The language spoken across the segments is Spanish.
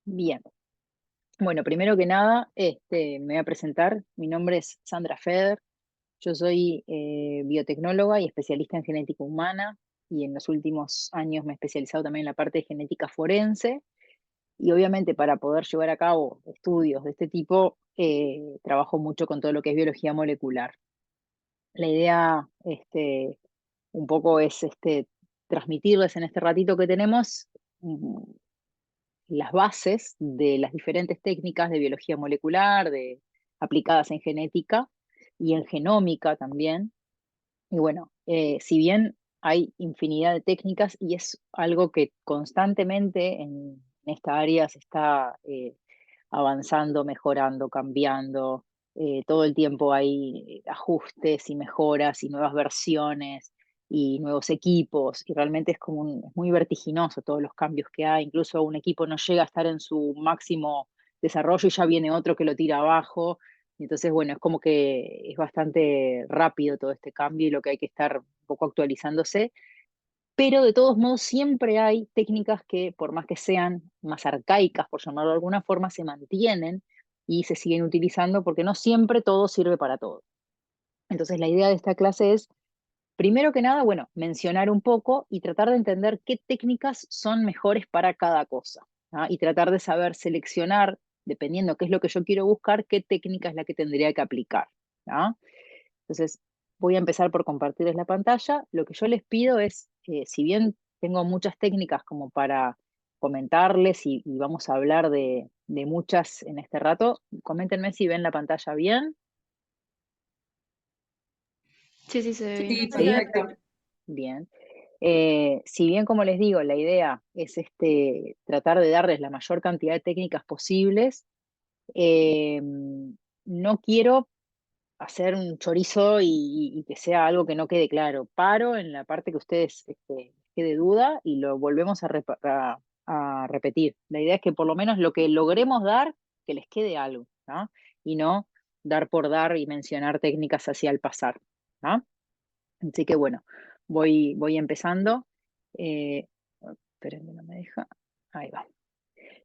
Bien, bueno, primero que nada, me voy a presentar. Mi nombre es Sandra Feder. Yo soy biotecnóloga y especialista en genética humana y en los últimos años me he especializado también en la parte de genética forense y obviamente para poder llevar a cabo estudios de este tipo trabajo mucho con todo lo que es biología molecular. La idea un poco es transmitirles en este ratito que tenemos las bases de las diferentes técnicas de biología molecular, aplicadas en genética y en genómica también. Y bueno, si bien hay infinidad de técnicas y es algo que constantemente en esta área se está avanzando, mejorando, cambiando. Todo el tiempo hay ajustes y mejoras y nuevas versiones y nuevos equipos, y realmente es muy vertiginoso todos los cambios que hay. Incluso un equipo no llega a estar en su máximo desarrollo y ya viene otro que lo tira abajo. Entonces, bueno, es como que es bastante rápido todo este cambio y lo que hay que estar un poco actualizándose, pero de todos modos siempre hay técnicas que, por más que sean más arcaicas, por llamarlo de alguna forma, se mantienen y se siguen utilizando porque no siempre todo sirve para todo. Entonces la idea de esta clase es, primero que nada, bueno, mencionar un poco y tratar de entender qué técnicas son mejores para cada cosa, ¿ah? Y tratar de saber seleccionar, dependiendo qué es lo que yo quiero buscar, qué técnica es la que tendría que aplicar, ¿ah? Entonces, voy a empezar por compartirles la pantalla. Lo que yo les pido es, si bien tengo muchas técnicas como para comentarles y vamos a hablar de muchas en este rato, coméntenme si ven la pantalla bien. Sí, sí, se ve bien. Sí, ¿Sí? perfecto. Bien. Si bien, como les digo, la idea es tratar de darles la mayor cantidad de técnicas posibles, eh, no quiero hacer un chorizo y que sea algo que no quede claro. Paro en la parte que ustedes quede duda y lo volvemos a repetir. La idea es que por lo menos lo que logremos dar, que les quede algo, ¿no? Y no dar por dar y mencionar técnicas así al pasar, ¿no? Así que bueno, voy empezando. Eh, Esperen, no me deja. Ahí va.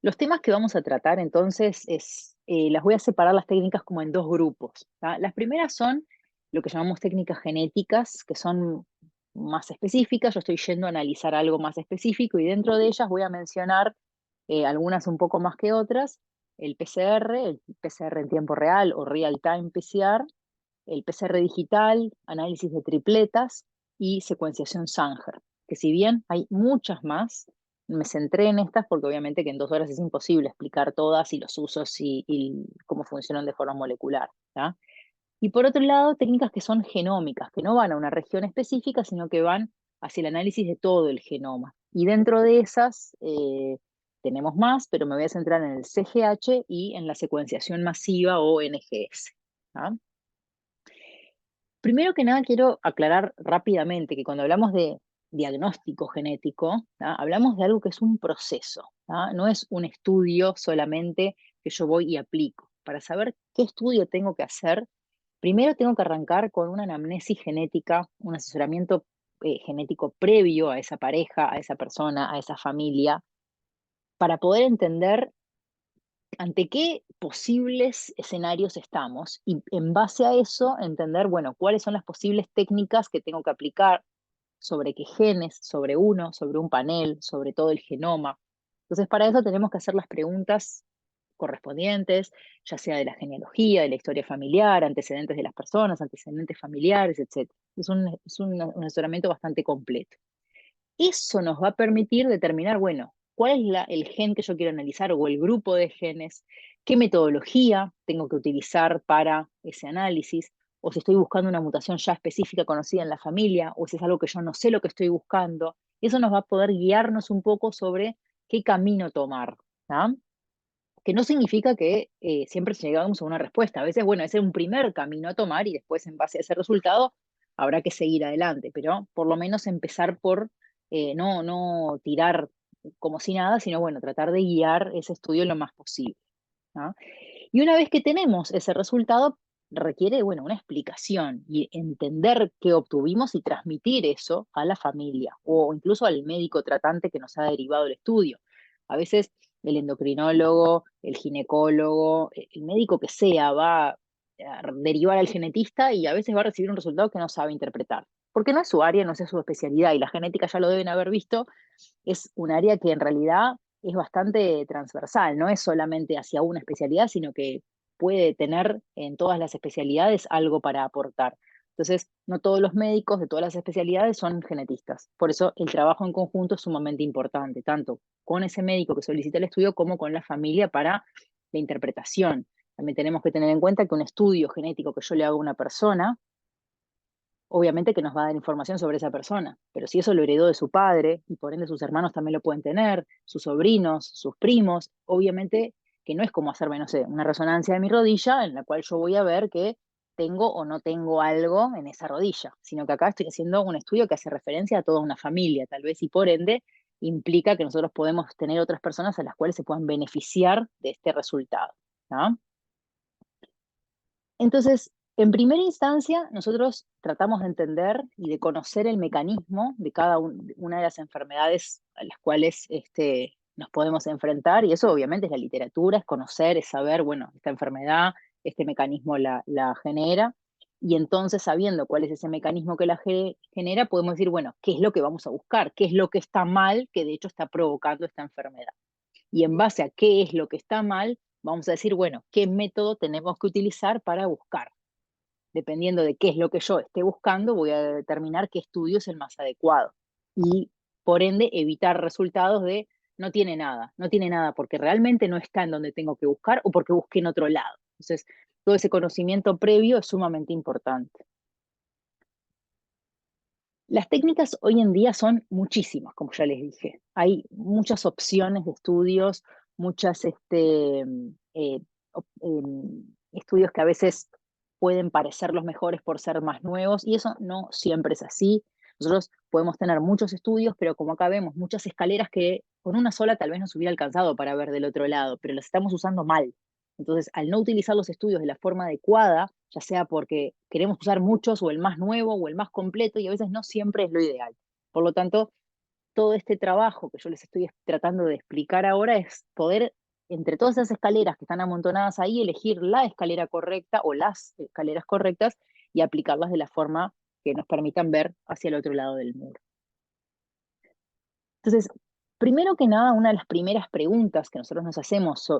Los temas que vamos a tratar entonces las voy a separar las técnicas como en dos grupos, ¿tá? Las primeras son lo que llamamos técnicas genéticas, que son más específicas. Yo estoy yendo a analizar algo más específico y dentro de ellas voy a mencionar algunas un poco más que otras: el PCR en tiempo real o real time PCR, el PCR digital, análisis de tripletas y secuenciación Sanger, que si bien hay muchas más, me centré en estas porque obviamente que en 2 horas es imposible explicar todas y los usos y cómo funcionan de forma molecular, ¿tá? Y por otro lado, técnicas que son genómicas, que no van a una región específica, sino que van hacia el análisis de todo el genoma. Y dentro de esas tenemos más, pero me voy a centrar en el CGH y en la secuenciación masiva o NGS, ¿tá? Primero que nada, quiero aclarar rápidamente que cuando hablamos de diagnóstico genético, ¿tá? Hablamos de algo que es un proceso, ¿tá? No es un estudio solamente que yo voy y aplico. Para saber qué estudio tengo que hacer, primero tengo que arrancar con una anamnesis genética, un asesoramiento genético previo a esa pareja, a esa persona, a esa familia, para poder entender ante qué posibles escenarios estamos y en base a eso entender, bueno, cuáles son las posibles técnicas que tengo que aplicar, sobre qué genes, sobre un panel, sobre todo el genoma. Entonces, para eso tenemos que hacer las preguntas correspondientes, ya sea de la genealogía, de la historia familiar, antecedentes de las personas, antecedentes familiares, etc. Un asesoramiento bastante completo. Eso nos va a permitir determinar, bueno, cuál es el gen que yo quiero analizar o el grupo de genes, qué metodología tengo que utilizar para ese análisis, o si estoy buscando una mutación ya específica conocida en la familia, o si es algo que yo no sé lo que estoy buscando. Eso nos va a poder guiarnos un poco sobre qué camino tomar, ¿tá? Que no significa que siempre llegamos a una respuesta. A veces, bueno, ese es un primer camino a tomar y después, en base a ese resultado, habrá que seguir adelante, pero por lo menos empezar por no tirar como si nada, sino bueno, tratar de guiar ese estudio lo más posible, ¿no? Y una vez que tenemos ese resultado, requiere, bueno, una explicación y entender qué obtuvimos y transmitir eso a la familia o incluso al médico tratante que nos ha derivado el estudio. A veces el endocrinólogo, el ginecólogo, el médico que sea, va a derivar al genetista y a veces va a recibir un resultado que no sabe interpretar. Porque no es su área, no es su especialidad, y la genética ya lo deben haber visto, es un área que en realidad es bastante transversal, no es solamente hacia una especialidad, sino que puede tener en todas las especialidades algo para aportar. Entonces, no todos los médicos de todas las especialidades son genetistas. Por eso el trabajo en conjunto es sumamente importante, tanto con ese médico que solicita el estudio como con la familia para la interpretación. También tenemos que tener en cuenta que un estudio genético que yo le hago a una persona obviamente que nos va a dar información sobre esa persona, pero si eso lo heredó de su padre y por ende sus hermanos también lo pueden tener, sus sobrinos, sus primos, obviamente que no es como hacerme, no sé, una resonancia de mi rodilla en la cual yo voy a ver que tengo o no tengo algo en esa rodilla, sino que acá estoy haciendo un estudio que hace referencia a toda una familia, tal vez, y por ende implica que nosotros podemos tener otras personas a las cuales se puedan beneficiar de este resultado, ¿no? Entonces, en primera instancia, nosotros tratamos de entender y de conocer el mecanismo de cada una de las enfermedades a las cuales nos podemos enfrentar, y eso obviamente es la literatura, es conocer, es saber, bueno, esta enfermedad, este mecanismo la genera, y entonces sabiendo cuál es ese mecanismo que la genera, podemos decir, bueno, ¿qué es lo que vamos a buscar? ¿Qué es lo que está mal que de hecho está provocando esta enfermedad? Y en base a qué es lo que está mal, vamos a decir, bueno, ¿qué método tenemos que utilizar para buscar? Dependiendo de qué es lo que yo esté buscando, voy a determinar qué estudio es el más adecuado. Y por ende, evitar resultados de no tiene nada, no tiene nada porque realmente no está en donde tengo que buscar o porque busqué en otro lado. Entonces, todo ese conocimiento previo es sumamente importante. Las técnicas hoy en día son muchísimas, como ya les dije. Hay muchas opciones de estudios, muchas estudios que a veces pueden parecer los mejores por ser más nuevos, y eso no siempre es así. Nosotros podemos tener muchos estudios, pero como acá vemos muchas escaleras que con una sola tal vez nos hubiera alcanzado para ver del otro lado, pero las estamos usando mal. Entonces, al no utilizar los estudios de la forma adecuada, ya sea porque queremos usar muchos o el más nuevo o el más completo, y a veces no siempre es lo ideal. Por lo tanto, todo este trabajo que yo les estoy tratando de explicar ahora es poder, entre todas esas escaleras que están amontonadas ahí, elegir la escalera correcta o las escaleras correctas y aplicarlas de la forma que nos permitan ver hacia el otro lado del muro. Entonces, primero que nada, una de las primeras preguntas que nosotros nos hacemos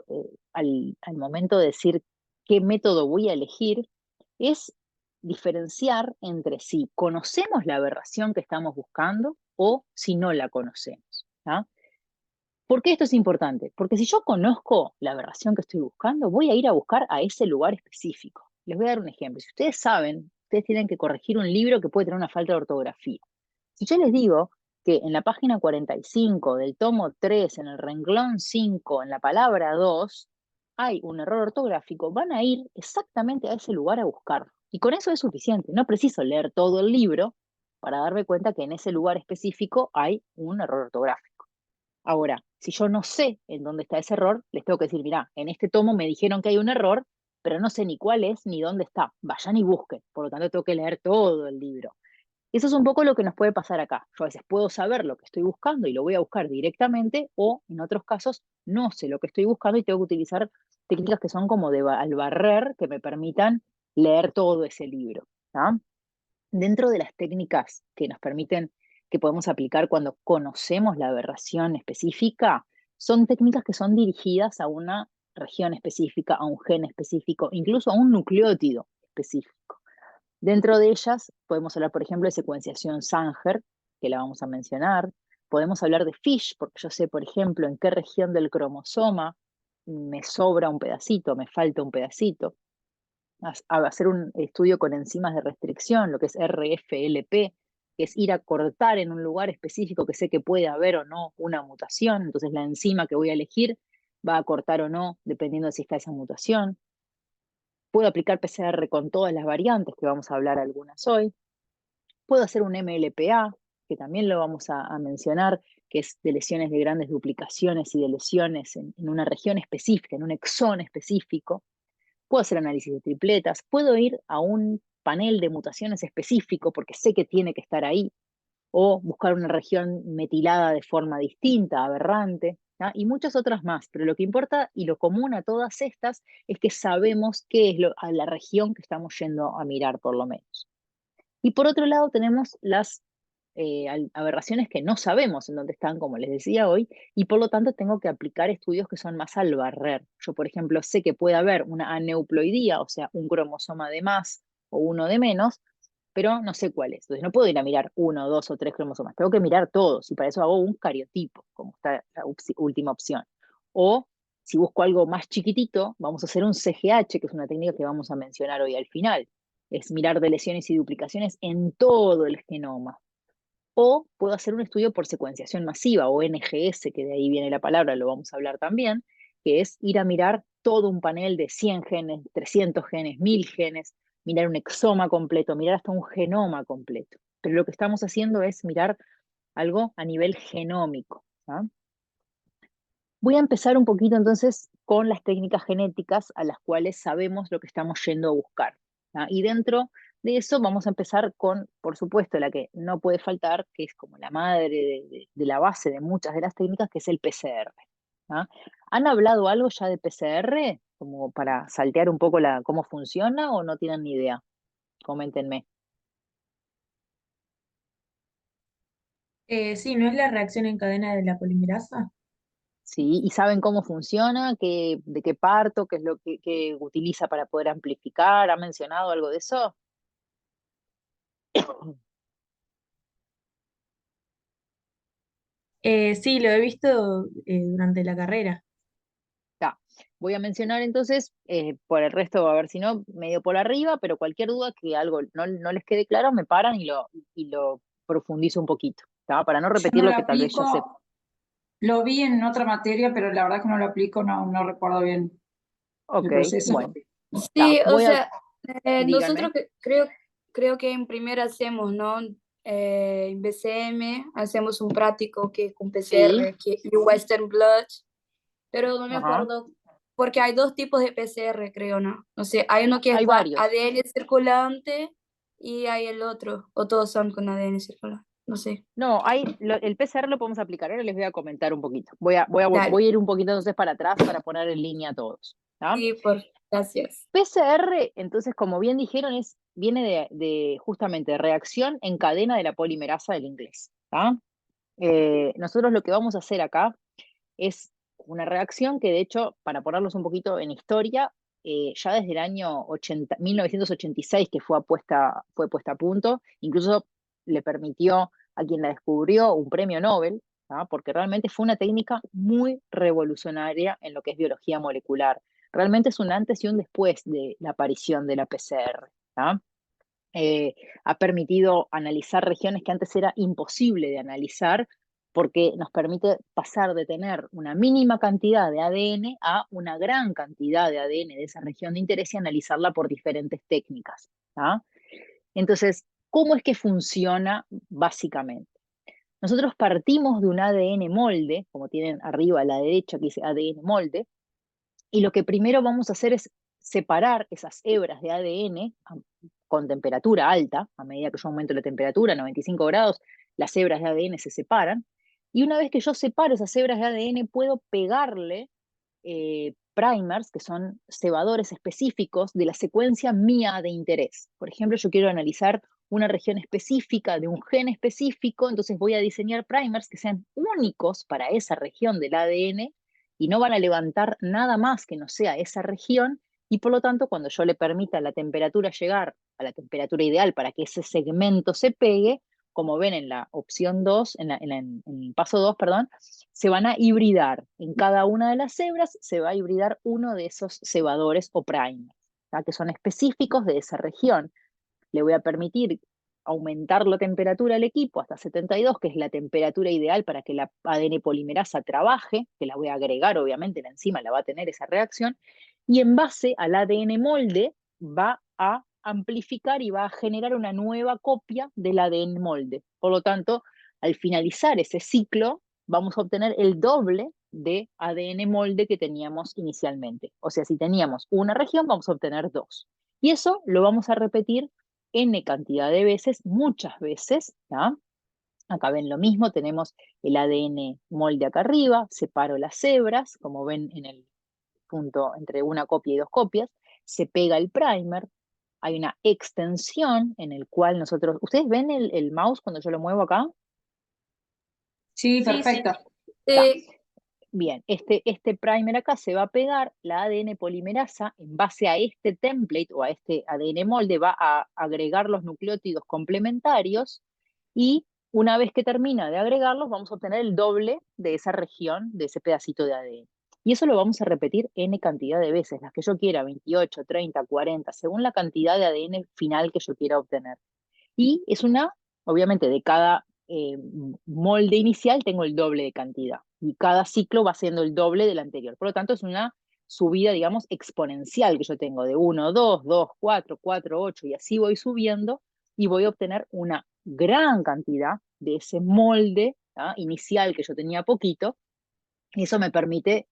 al momento de decir qué método voy a elegir es diferenciar entre si conocemos la aberración que estamos buscando o si no la conocemos. ¿Ah? ¿Por qué esto es importante? Porque si yo conozco la aberración que estoy buscando, voy a ir a buscar a ese lugar específico. Les voy a dar un ejemplo. Si ustedes saben, ustedes tienen que corregir un libro que puede tener una falta de ortografía. Si yo les digo que en la página 45 del tomo 3, en el renglón 5, en la palabra 2, hay un error ortográfico, van a ir exactamente a ese lugar a buscarlo. Y con eso es suficiente. No preciso leer todo el libro para darme cuenta que en ese lugar específico hay un error ortográfico. Ahora, si yo no sé en dónde está ese error, les tengo que decir, mirá, en este tomo me dijeron que hay un error, pero no sé ni cuál es ni dónde está. Vayan y busquen. Por lo tanto, tengo que leer todo el libro. Eso es un poco lo que nos puede pasar acá. Yo a veces puedo saber lo que estoy buscando y lo voy a buscar directamente, o en otros casos no sé lo que estoy buscando y tengo que utilizar técnicas que son como de al barrer, que me permitan leer todo ese libro. ¿Tá? Dentro de las técnicas que nos permiten, que podemos aplicar cuando conocemos la aberración específica, son técnicas que son dirigidas a una región específica, a un gen específico, incluso a un nucleótido específico. Dentro de ellas podemos hablar, por ejemplo, de secuenciación Sanger, que la vamos a mencionar. Podemos hablar de FISH, porque yo sé, por ejemplo, en qué región del cromosoma me sobra un pedacito, me falta un pedacito. A hacer un estudio con enzimas de restricción, lo que es RFLP, que es ir a cortar en un lugar específico que sé que puede haber o no una mutación. Entonces la enzima que voy a elegir va a cortar o no, dependiendo de si está esa mutación. Puedo aplicar PCR con todas las variantes, que vamos a hablar algunas hoy. Puedo hacer un MLPA, que también lo vamos a mencionar, que es de lesiones de grandes duplicaciones y de lesiones en una región específica, en un exón específico. Puedo hacer análisis de tripletas, puedo ir a un panel de mutaciones específico porque sé que tiene que estar ahí. o buscar una región metilada de forma distinta, aberrante, ¿tá? Y muchas otras más. Pero lo que importa y lo común a todas estas es que sabemos qué es a la región que estamos yendo a mirar, por lo menos. Y por otro lado tenemos las aberraciones que no sabemos en dónde están, como les decía hoy, y por lo tanto tengo que aplicar estudios que son más al barrer. Yo, por ejemplo, sé que puede haber una aneuploidía, o sea, un cromosoma de más o uno de menos, pero no sé cuál es. Entonces no puedo ir a mirar uno, dos o tres cromosomas, tengo que mirar todos, y para eso hago un cariotipo, como está la última opción. O si busco algo más chiquitito, vamos a hacer un CGH, que es una técnica que vamos a mencionar hoy al final. Es mirar deleciones y duplicaciones en todo el genoma. O puedo hacer un estudio por secuenciación masiva, o NGS, que de ahí viene la palabra, lo vamos a hablar también, que es ir a mirar todo un panel de 100 genes, 300 genes, 1000 genes, mirar un exoma completo, mirar hasta un genoma completo. Pero lo que estamos haciendo es mirar algo a nivel genómico. ¿Ah? Voy a empezar un poquito entonces con las técnicas genéticas a las cuales sabemos lo que estamos yendo a buscar. ¿Ah? Y dentro de eso vamos a empezar con, por supuesto, la que no puede faltar, que es como la madre de la base de muchas de las técnicas, que es el PCR. ¿Ah? ¿Han hablado algo ya de PCR? Como para saltear un poco cómo funciona o no tienen ni idea? Coméntenme. Sí, ¿no es la reacción en cadena de la polimerasa? ¿Sí? ¿Y saben cómo funciona? ¿De qué parto? ¿Qué es lo que utiliza para poder amplificar? ¿Ha mencionado algo de eso? Sí, lo he visto durante la carrera. Ya. Voy a mencionar entonces, por el resto, a ver si no, medio por arriba, pero cualquier duda que algo no les quede claro, me paran y lo profundizo un poquito, ¿tá? Para no Yo repetir no lo lo que tal vez ya sé. aplico, lo vi en otra materia, pero la verdad que no lo aplico, no recuerdo bien Ok, el proceso. bueno, está. Sí, o Voy a, sea, nosotros díganme. creo que en primera hacemos, ¿no? En BCM hacemos un práctico que es con Sí, PCR y Western Blot, pero no me ajá. acuerdo, porque hay dos tipos de PCR, creo, ¿no? No sé, hay uno que es Hay con varios. ADN circulante y hay el otro, o todos son con ADN circulante, no sé. No, el PCR lo podemos aplicar. Ahora les voy a comentar un poquito. Dale, Voy a ir un poquito entonces para atrás para poner en línea a todos. ¿Tá? sí, gracias. PCR, entonces, como bien dijeron, viene de justamente de reacción en cadena de la polimerasa del inglés. ¿Tá? Nosotros lo que vamos a hacer acá es una reacción que, de hecho, para ponerlos un poquito en historia, ya desde el año 1986 que fue puesta a punto, incluso le permitió a quien la descubrió un premio Nobel, ¿tá? Porque realmente fue una técnica muy revolucionaria en lo que es biología molecular. Realmente es un antes y un después de la aparición de la PCR. ¿Tá? Ha permitido analizar regiones que antes era imposible de analizar porque nos permite pasar de tener una mínima cantidad de ADN a una gran cantidad de ADN de esa región de interés y analizarla por diferentes técnicas. ¿Tá? Entonces, ¿cómo es que funciona básicamente? Nosotros partimos de un ADN molde, como tienen arriba a la derecha que dice ADN molde, y lo que primero vamos a hacer es separar esas hebras de ADN con temperatura alta. A medida que yo aumento la temperatura, 95 grados, las hebras de ADN se separan. Y una vez que yo separo esas hebras de ADN, puedo pegarle primers, que son cebadores específicos de la secuencia mía de interés. Por ejemplo, yo quiero analizar una región específica de un gen específico, entonces voy a diseñar primers que sean únicos para esa región del ADN y no van a levantar nada más que no sea esa región, y por lo tanto, cuando yo le permita a la temperatura llegar a la temperatura ideal para que ese segmento se pegue, como ven en la opción 2, en el paso 2, perdón, se van a hibridar. En cada una de las hebras se va a hibridar uno de esos cebadores o primers, ¿tá? Que son específicos de esa región. Le voy a permitir aumentar la temperatura al equipo hasta 72, que es la temperatura ideal para que la ADN polimerasa trabaje, que la voy a agregar, obviamente, la enzima la va a tener esa reacción, y en base al ADN molde va a amplificar y va a generar una nueva copia del ADN molde. Por lo tanto, al finalizar ese ciclo, vamos a obtener el doble de ADN molde que teníamos inicialmente. O sea, si teníamos una región, vamos a obtener dos. Y eso lo vamos a repetir N cantidad de veces, muchas veces, ¿tá? Acá ven lo mismo, tenemos el ADN molde acá arriba, separo las hebras, como ven en el punto entre una copia y dos copias, se pega el primer, hay una extensión en el cual nosotros, ¿ustedes ven el mouse cuando yo lo muevo acá? Sí, Sí, sí. perfecto. Está. Sí, Bien, este primer acá se va a pegar, la ADN polimerasa, en base a este template o a este ADN molde, va a agregar los nucleótidos complementarios y una vez que termina de agregarlos, vamos a obtener el doble de esa región, de ese pedacito de ADN. Y eso lo vamos a repetir n cantidad de veces, las que yo quiera, 28, 30, 40, según la cantidad de ADN final que yo quiera obtener. Y es obviamente, de cada molde inicial tengo el doble de cantidad. Y cada ciclo va siendo el doble del anterior. Por lo tanto, es una subida, digamos, exponencial que yo tengo de 1, 2, 2, 4, 4, 8, y así voy subiendo y voy a obtener una gran cantidad de ese molde, ¿ah?, inicial que yo tenía poquito, y eso me permite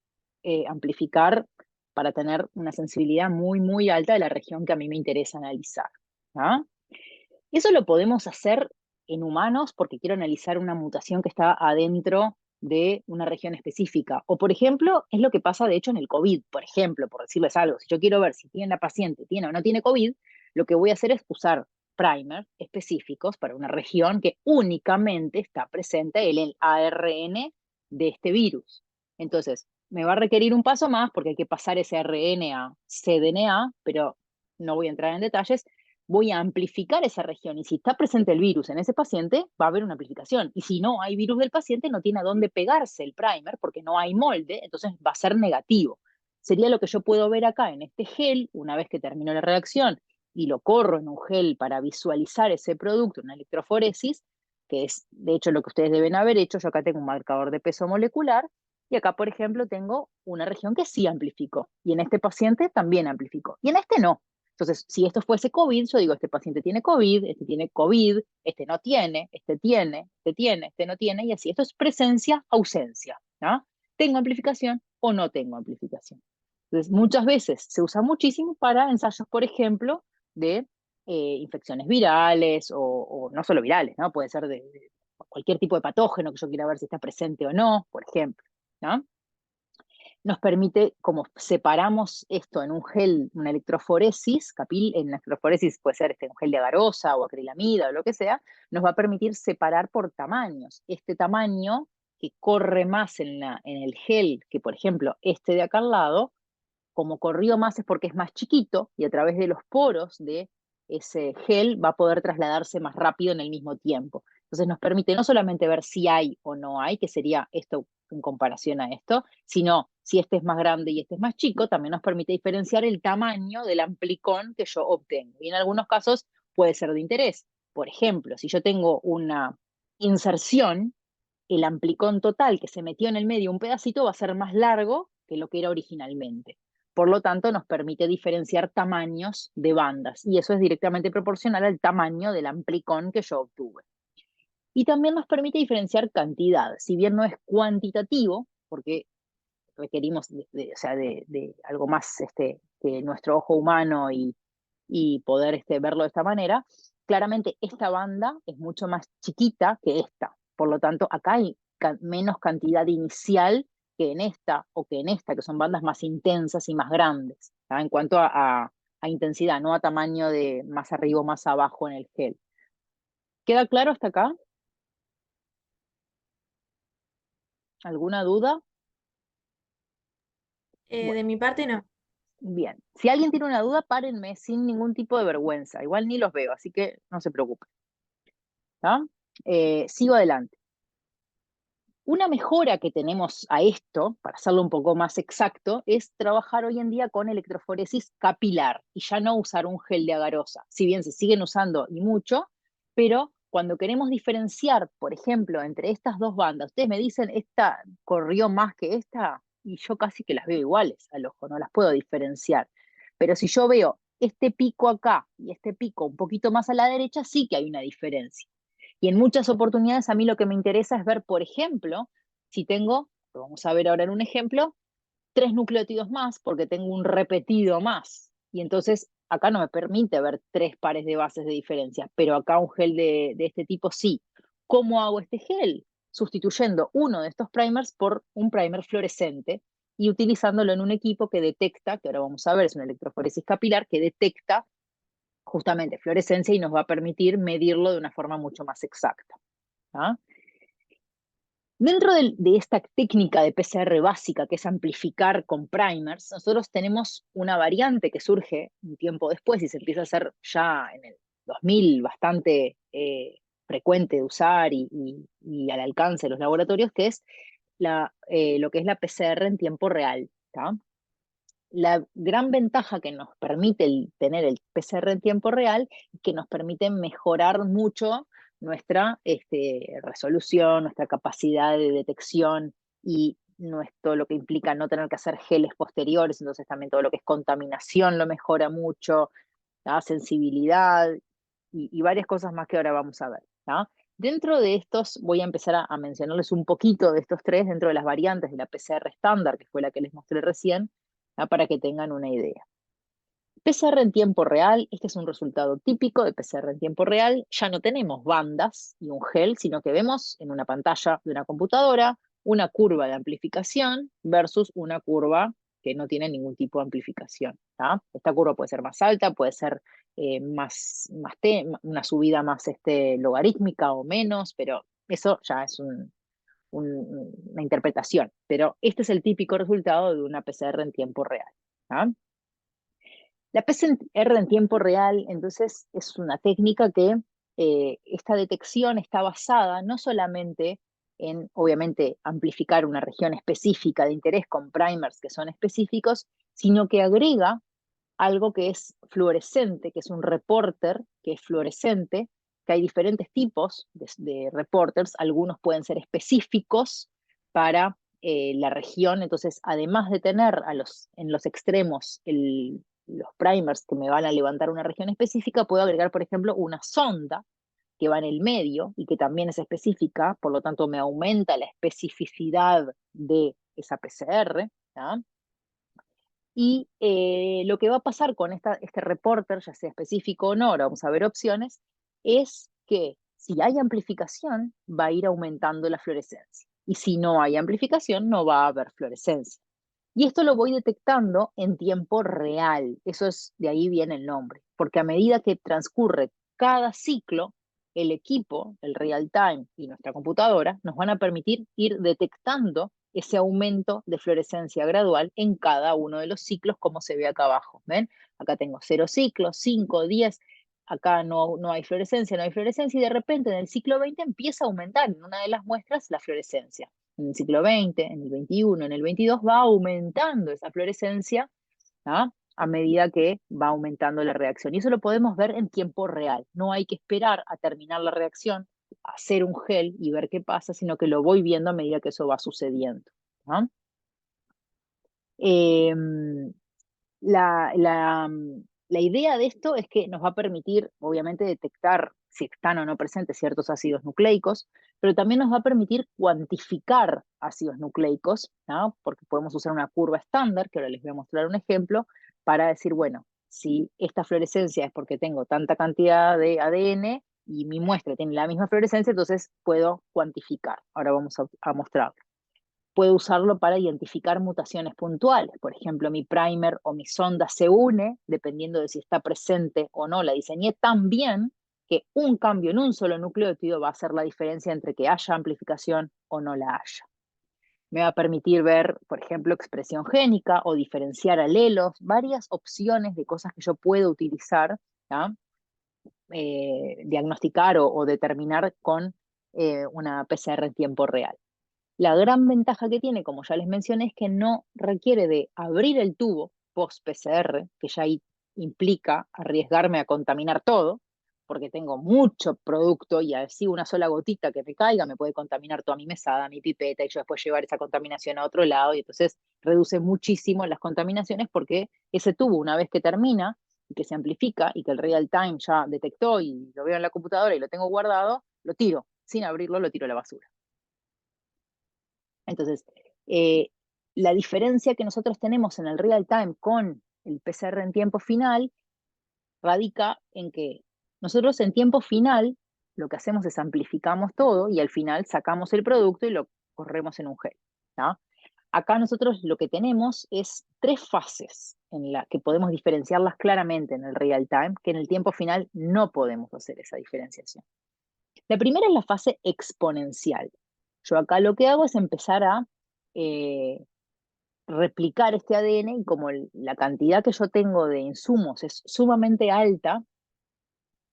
amplificar para tener una sensibilidad muy, muy alta de la región que a mí me interesa analizar. ¿Ah? Eso lo podemos hacer en humanos porque quiero analizar una mutación que está adentro de una región específica. O, por ejemplo, es lo que pasa de hecho en el COVID, por ejemplo, por decirles algo. Si yo quiero ver si tiene la paciente, tiene o no tiene COVID, lo que voy a hacer es usar primers específicos para una región que únicamente está presente en el ARN de este virus. Entonces, me va a requerir un paso más porque hay que pasar ese ARN a cDNA, pero no voy a entrar en detalles. Voy a amplificar esa región y si está presente el virus en ese paciente, va a haber una amplificación. Y si no hay virus del paciente, no tiene a dónde pegarse el primer porque no hay molde, entonces va a ser negativo. Sería lo que yo puedo ver acá en este gel, una vez que termino la reacción y lo corro en un gel para visualizar ese producto, una electroforesis, que es de hecho lo que ustedes deben haber hecho. Yo acá tengo un marcador de peso molecular y acá, por ejemplo, tengo una región que sí amplificó y en este paciente también amplificó y en este no. Entonces, si esto fuese COVID, yo digo, este paciente tiene COVID, este no tiene, este tiene, este tiene, este no tiene, y así. Esto es presencia, ausencia, ¿no? ¿Tengo amplificación o no tengo amplificación? Entonces, muchas veces se usa muchísimo para ensayos, por ejemplo, de infecciones virales o no solo virales, ¿no? Puede ser de cualquier tipo de patógeno que yo quiera ver si está presente o no, por ejemplo, ¿no? Nos permite, como separamos esto en un gel, una electroforesis, en la electroforesis puede ser un gel de agarosa o acrilamida o lo que sea, nos va a permitir separar por tamaños. Este tamaño que corre más en el gel que, por ejemplo, este de acá al lado, como corrió más es porque es más chiquito y a través de los poros de ese gel va a poder trasladarse más rápido en el mismo tiempo. Entonces nos permite no solamente ver si hay o no hay, que sería esto en comparación a esto, sino si este es más grande y este es más chico, también nos permite diferenciar el tamaño del amplicón que yo obtengo. Y en algunos casos puede ser de interés. Por ejemplo, si yo tengo una inserción, el amplicón total que se metió en el medio, un pedacito, va a ser más largo que lo que era originalmente. Por lo tanto, nos permite diferenciar tamaños de bandas, y eso es directamente proporcional al tamaño del amplicón que yo obtuve. Y también nos permite diferenciar cantidad, si bien no es cuantitativo, porque requerimos o sea, de algo más que nuestro ojo humano y poder verlo de esta manera. Claramente esta banda es mucho más chiquita que esta, por lo tanto acá hay menos cantidad inicial que en esta o que en esta, que son bandas más intensas y más grandes, ¿tá? En cuanto a intensidad, no a tamaño de más arriba o más abajo en el gel. ¿Queda claro hasta acá? ¿Alguna duda? De Bueno, mi parte no. bien. Si alguien tiene una duda, párenme sin ningún tipo de vergüenza. Igual ni los veo, así que no se preocupen. ¿Tá? Sigo adelante. Una mejora que tenemos a esto, para hacerlo un poco más exacto, es trabajar hoy en día con electroforesis capilar y ya no usar un gel de agarosa. Si bien se siguen usando y mucho, pero cuando queremos diferenciar, por ejemplo, entre estas dos bandas, ustedes me dicen, esta corrió más que esta, y yo casi que las veo iguales al ojo, no las puedo diferenciar. Pero si yo veo este pico acá y este pico un poquito más a la derecha, sí que hay una diferencia. Y en muchas oportunidades a mí lo que me interesa es ver, por ejemplo, si tengo, lo vamos a ver ahora en un ejemplo, 3 nucleótidos más porque tengo un repetido más. Y entonces acá no me permite ver 3 pares de bases de diferencia, pero acá un gel de este tipo sí. ¿Cómo hago este gel? Sustituyendo uno de estos primers por un primer fluorescente y utilizándolo en un equipo que detecta, que ahora vamos a ver, es una electroforesis capilar, que detecta justamente fluorescencia y nos va a permitir medirlo de una forma mucho más exacta. ¿Ah? Dentro de esta técnica de PCR básica, que es amplificar con primers, nosotros tenemos una variante que surge un tiempo después y se empieza a hacer ya en el 2000 bastante frecuente de usar y al alcance de los laboratorios, que es lo que es la PCR en tiempo real. ¿Tá? La gran ventaja que nos permite tener el PCR en tiempo real es que nos permite mejorar mucho nuestra resolución, nuestra capacidad de detección y todo lo que implica no tener que hacer geles posteriores, entonces también todo lo que es contaminación lo mejora mucho, ¿tá? Sensibilidad y varias cosas más que ahora vamos a ver. ¿Tá? Dentro de estos, voy a empezar a mencionarles un poquito de estos tres dentro de las variantes de la PCR estándar, que fue la que les mostré recién, ¿tá? Para que tengan una idea. PCR en tiempo real, este es un resultado típico de PCR en tiempo real. Ya no tenemos bandas y un gel, sino que vemos en una pantalla de una computadora una curva de amplificación versus una curva que no tiene ningún tipo de amplificación. ¿Tá? Esta curva puede ser más alta, puede ser una subida más logarítmica o menos, pero eso ya es una interpretación. Pero este es el típico resultado de una PCR en tiempo real. ¿Tá? La PCR en tiempo real, entonces, es una técnica que esta detección está basada no solamente en, obviamente, amplificar una región específica de interés con primers que son específicos, sino que agrega algo que es fluorescente, que es un reporter que es fluorescente, que hay diferentes tipos de reporters, algunos pueden ser específicos para la región, entonces además de tener en los extremos los primers que me van a levantar una región específica, puedo agregar, por ejemplo, una sonda que va en el medio y que también es específica, por lo tanto me aumenta la especificidad de esa PCR, ¿tá? Y lo que va a pasar con este reporter, ya sea específico o no, ahora vamos a ver opciones, es que si hay amplificación, va a ir aumentando la fluorescencia. Y si no hay amplificación, no va a haber fluorescencia. Y esto lo voy detectando en tiempo real. De ahí viene el nombre. Porque a medida que transcurre cada ciclo, el equipo, el real time y nuestra computadora nos van a permitir ir detectando ese aumento de fluorescencia gradual en cada uno de los ciclos, como se ve acá abajo. ¿Ven? Acá tengo 0 ciclos, 5, 10, acá no hay fluorescencia, y de repente en el ciclo 20 empieza a aumentar en una de las muestras la fluorescencia. En el ciclo 20, en el 21, en el 22 va aumentando esa fluorescencia, ¿tá? A medida que va aumentando la reacción. Y eso lo podemos ver en tiempo real. No hay que esperar a terminar la reacción, hacer un gel y ver qué pasa, sino que lo voy viendo a medida que eso va sucediendo. ¿tá? Eh, la, la, la idea de esto es que nos va a permitir, obviamente, detectar si están o no presentes ciertos ácidos nucleicos, pero también nos va a permitir cuantificar ácidos nucleicos, ¿no? Porque podemos usar una curva estándar, que ahora les voy a mostrar un ejemplo, para decir, bueno, si esta fluorescencia es porque tengo tanta cantidad de ADN y mi muestra tiene la misma fluorescencia, entonces puedo cuantificar. Ahora vamos a mostrarlo. Puedo usarlo para identificar mutaciones puntuales. Por ejemplo, mi primer o mi sonda se une, dependiendo de si está presente o no. La diseñé tan bien que un cambio en un solo nucleótido va a hacer la diferencia entre que haya amplificación o no la haya. Me va a permitir ver, por ejemplo, expresión génica o diferenciar alelos, varias opciones de cosas que yo puedo utilizar, diagnosticar o determinar con una PCR en tiempo real. La gran ventaja que tiene, como ya les mencioné, es que no requiere de abrir el tubo post-PCR, que ya ahí implica arriesgarme a contaminar todo, porque tengo mucho producto y así una sola gotita que me caiga me puede contaminar toda mi mesada, mi pipeta, y yo después llevar esa contaminación a otro lado, y entonces reduce muchísimo las contaminaciones porque ese tubo, una vez que termina y que se amplifica y que el real time ya detectó y lo veo en la computadora y lo tengo guardado, lo tiro, sin abrirlo, lo tiro a la basura. Entonces, la diferencia que nosotros tenemos en el real time con el PCR en tiempo final radica en que nosotros en tiempo final lo que hacemos es amplificamos todo y al final sacamos el producto y lo corremos en un gel, ¿no? Acá nosotros lo que tenemos es 3 fases en la que podemos diferenciarlas claramente en el real time, que en el tiempo final no podemos hacer esa diferenciación. La primera es la fase exponencial. Yo acá lo que hago es empezar a replicar este ADN y como la cantidad que yo tengo de insumos es sumamente alta,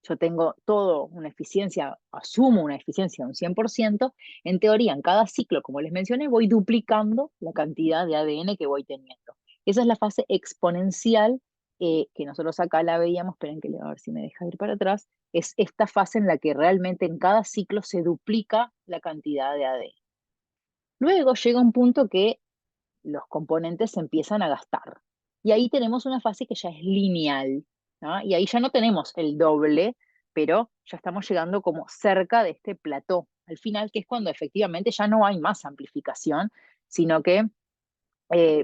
yo tengo todo una eficiencia, asumo una eficiencia de un 100%, en teoría en cada ciclo, como les mencioné, voy duplicando la cantidad de ADN que voy teniendo. Esa es la fase exponencial que nosotros acá la veíamos, esperen que le voy a ver si me deja ir para atrás, es esta fase en la que realmente en cada ciclo se duplica la cantidad de ADN. Luego llega un punto que los componentes se empiezan a gastar. Y ahí tenemos una fase que ya es lineal, ¿no? Y ahí ya no tenemos el doble, pero ya estamos llegando como cerca de este plató, al final, que es cuando efectivamente ya no hay más amplificación, sino que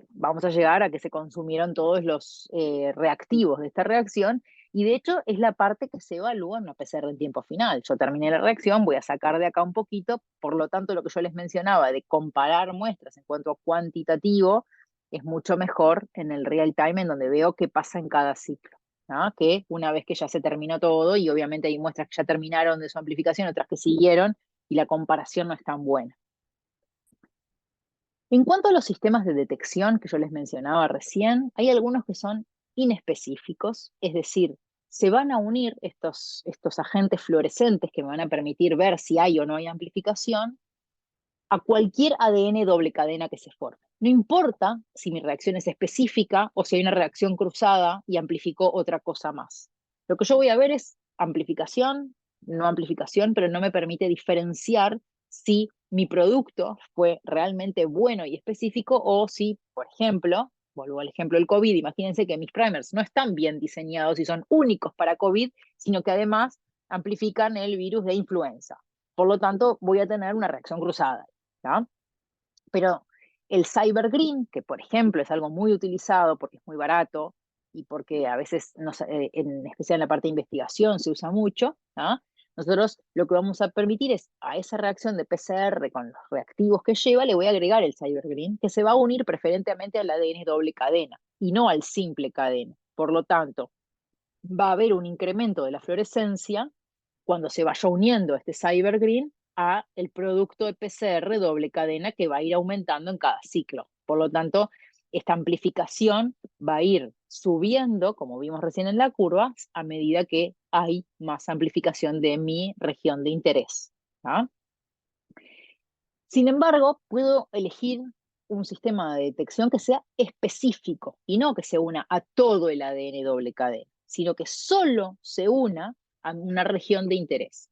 vamos a llegar a que se consumieron todos los reactivos de esta reacción, y de hecho es la parte que se evalúa en una PCR en tiempo final. Yo terminé la reacción, voy a sacar de acá un poquito, por lo tanto lo que yo les mencionaba de comparar muestras en cuanto a cuantitativo es mucho mejor en el real time, en donde veo qué pasa en cada ciclo, ¿no? Que una vez que ya se terminó todo, y obviamente hay muestras que ya terminaron de su amplificación, otras que siguieron, y la comparación no es tan buena. En cuanto a los sistemas de detección que yo les mencionaba recién, hay algunos que son inespecíficos, es decir, se van a unir estos agentes fluorescentes que me van a permitir ver si hay o no hay amplificación a cualquier ADN doble cadena que se forme. No importa si mi reacción es específica o si hay una reacción cruzada y amplificó otra cosa más. Lo que yo voy a ver es amplificación, no amplificación, pero no me permite diferenciar si mi producto fue realmente bueno y específico o si, por ejemplo, vuelvo al ejemplo del COVID, imagínense que mis primers no están bien diseñados y son únicos para COVID, sino que además amplifican el virus de influenza. Por lo tanto, voy a tener una reacción cruzada, ¿no? Pero el cyber green, que por ejemplo es algo muy utilizado porque es muy barato y porque a veces, en especial en la parte de investigación, se usa mucho, ¿no? Nosotros lo que vamos a permitir es a esa reacción de PCR con los reactivos que lleva, le voy a agregar el cyber green, que se va a unir preferentemente al ADN doble cadena y no al simple cadena. Por lo tanto, va a haber un incremento de la fluorescencia cuando se vaya uniendo este cyber green a el producto de PCR doble cadena que va a ir aumentando en cada ciclo. Por lo tanto, esta amplificación va a ir subiendo, como vimos recién en la curva, a medida que hay más amplificación de mi región de interés, ¿no? Sin embargo, puedo elegir un sistema de detección que sea específico y no que se una a todo el ADN doble cadena, sino que solo se una a una región de interés.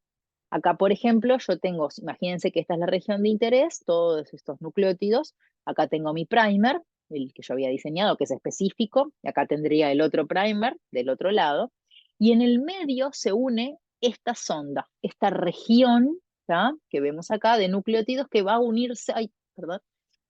Acá, por ejemplo, yo tengo, imagínense que esta es la región de interés, todos estos nucleótidos. Acá tengo mi primer, el que yo había diseñado, que es específico, y acá tendría el otro primer del otro lado, y en el medio se une esta sonda, esta región, ¿tá?, que vemos acá de nucleótidos que va a unirse,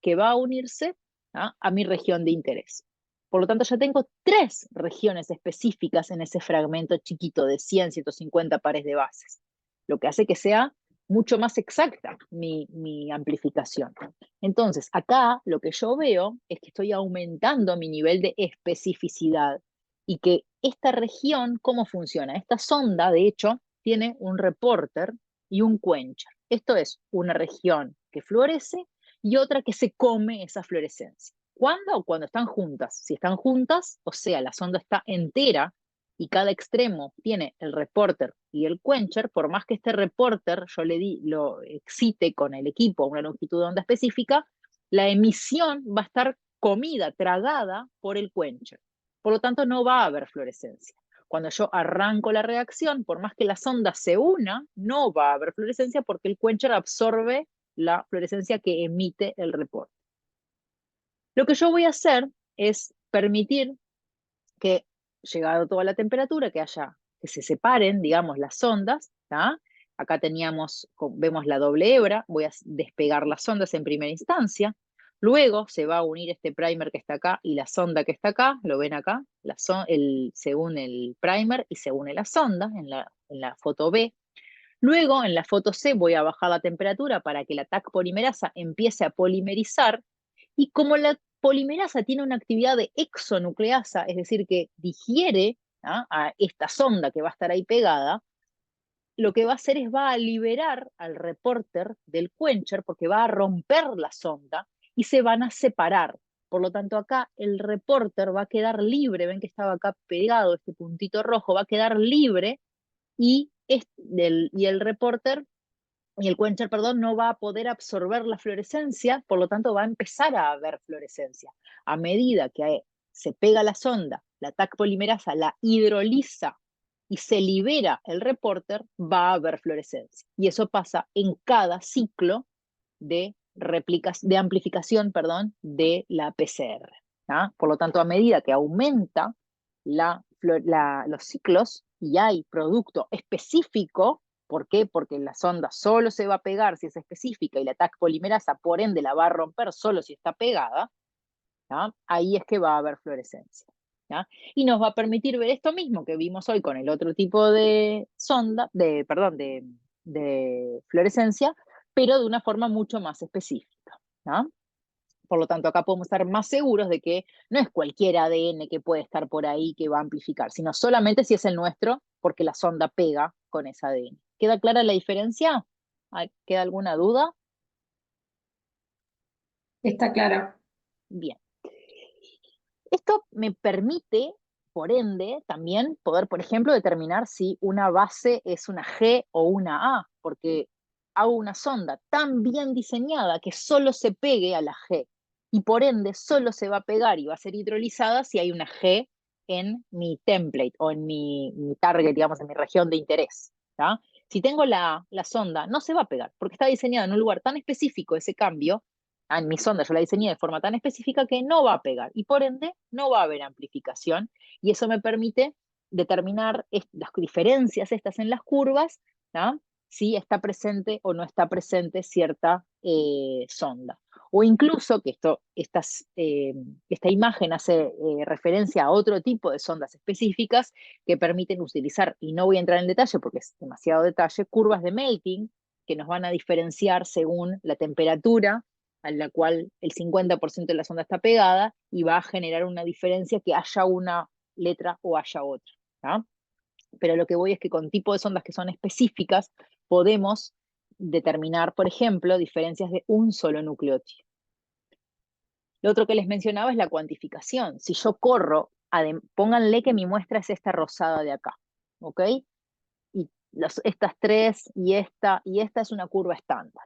que va a unirse, ¿tá?, a mi región de interés. Por lo tanto, ya tengo 3 regiones específicas en ese fragmento chiquito de 100, 150 pares de bases, lo que hace que sea mucho más exacta mi amplificación. Entonces, acá lo que yo veo es que estoy aumentando mi nivel de especificidad y que esta región, ¿cómo funciona? Esta sonda, de hecho, tiene un reporter y un quencher. Esto es una región que fluoresce y otra que se come esa fluorescencia. ¿Cuándo? Cuando están juntas. Si están juntas, o sea, la sonda está entera y cada extremo tiene el reporter y el quencher, por más que este reporter yo lo excite con el equipo a una longitud de onda específica, la emisión va a estar comida, tragada por el quencher. Por lo tanto, no va a haber fluorescencia. Cuando yo arranco la reacción, por más que la sonda se una, no va a haber fluorescencia porque el quencher absorbe la fluorescencia que emite el reporter. Lo que yo voy a hacer es permitir que, llegado toda la temperatura, que se separen, digamos, las ondas, ¿tá? Acá vemos la doble hebra, voy a despegar las ondas en primera instancia, luego se va a unir este primer que está acá y la sonda que está acá, lo ven acá, se une el primer y se une la sonda en la foto B. Luego, en la foto C, voy a bajar la temperatura para que la Taq polimerasa empiece a polimerizar, y como la polimerasa tiene una actividad de exonucleasa, es decir, que digiere a esta sonda que va a estar ahí pegada, lo que va a hacer es va a liberar al reporter del quencher porque va a romper la sonda y se van a separar. Por lo tanto, acá el reporter va a quedar libre, ven que estaba acá pegado este puntito rojo, va a quedar libre y el reporter y el quencher, perdón, no va a poder absorber la fluorescencia, por lo tanto va a empezar a haber fluorescencia. A medida que se pega la sonda, la Taq polimerasa la hidroliza y se libera el reporter, va a haber fluorescencia. Y eso pasa en cada ciclo de amplificación, perdón, de la PCR. Por lo tanto, a medida que aumenta los ciclos y hay producto específico, ¿por qué? Porque la sonda solo se va a pegar si es específica y la Taq polimerasa, por ende, la va a romper solo si está pegada, ahí es que va a haber fluorescencia. Y nos va a permitir ver esto mismo que vimos hoy con el otro tipo de sonda, de fluorescencia, pero de una forma mucho más específica. Por lo tanto, acá podemos estar más seguros de que no es cualquier ADN que puede estar por ahí que va a amplificar, sino solamente si es el nuestro, porque la sonda pega con ese ADN. ¿Queda clara la diferencia? ¿Queda alguna duda? Está claro. Bien. Esto me permite, por ende, también poder, por ejemplo, determinar si una base es una G o una A, porque hago una sonda tan bien diseñada que solo se pegue a la G, y por ende solo se va a pegar y va a ser hidrolizada si hay una G en mi template o en mi target, digamos, en mi región de interés. Si tengo la sonda, no se va a pegar, porque está diseñada en un lugar tan específico ese cambio. En mi sonda yo la diseñé de forma tan específica que no va a pegar y por ende no va a haber amplificación, y eso me permite determinar las diferencias estas en las curvas, si está presente o no está presente cierta sonda. O incluso, que esta imagen hace referencia a otro tipo de sondas específicas que permiten utilizar, y no voy a entrar en detalle porque es demasiado detalle, curvas de melting que nos van a diferenciar según la temperatura a la cual el 50% de la sonda está pegada, y va a generar una diferencia que haya una letra o haya otra. Pero lo que voy es que con tipo de sondas que son específicas podemos determinar, por ejemplo, diferencias de un solo nucleótido. Lo otro que les mencionaba es la cuantificación. Si yo corro, pónganle que mi muestra es esta rosada de acá, ¿ok? Y estas tres y esta es una curva estándar.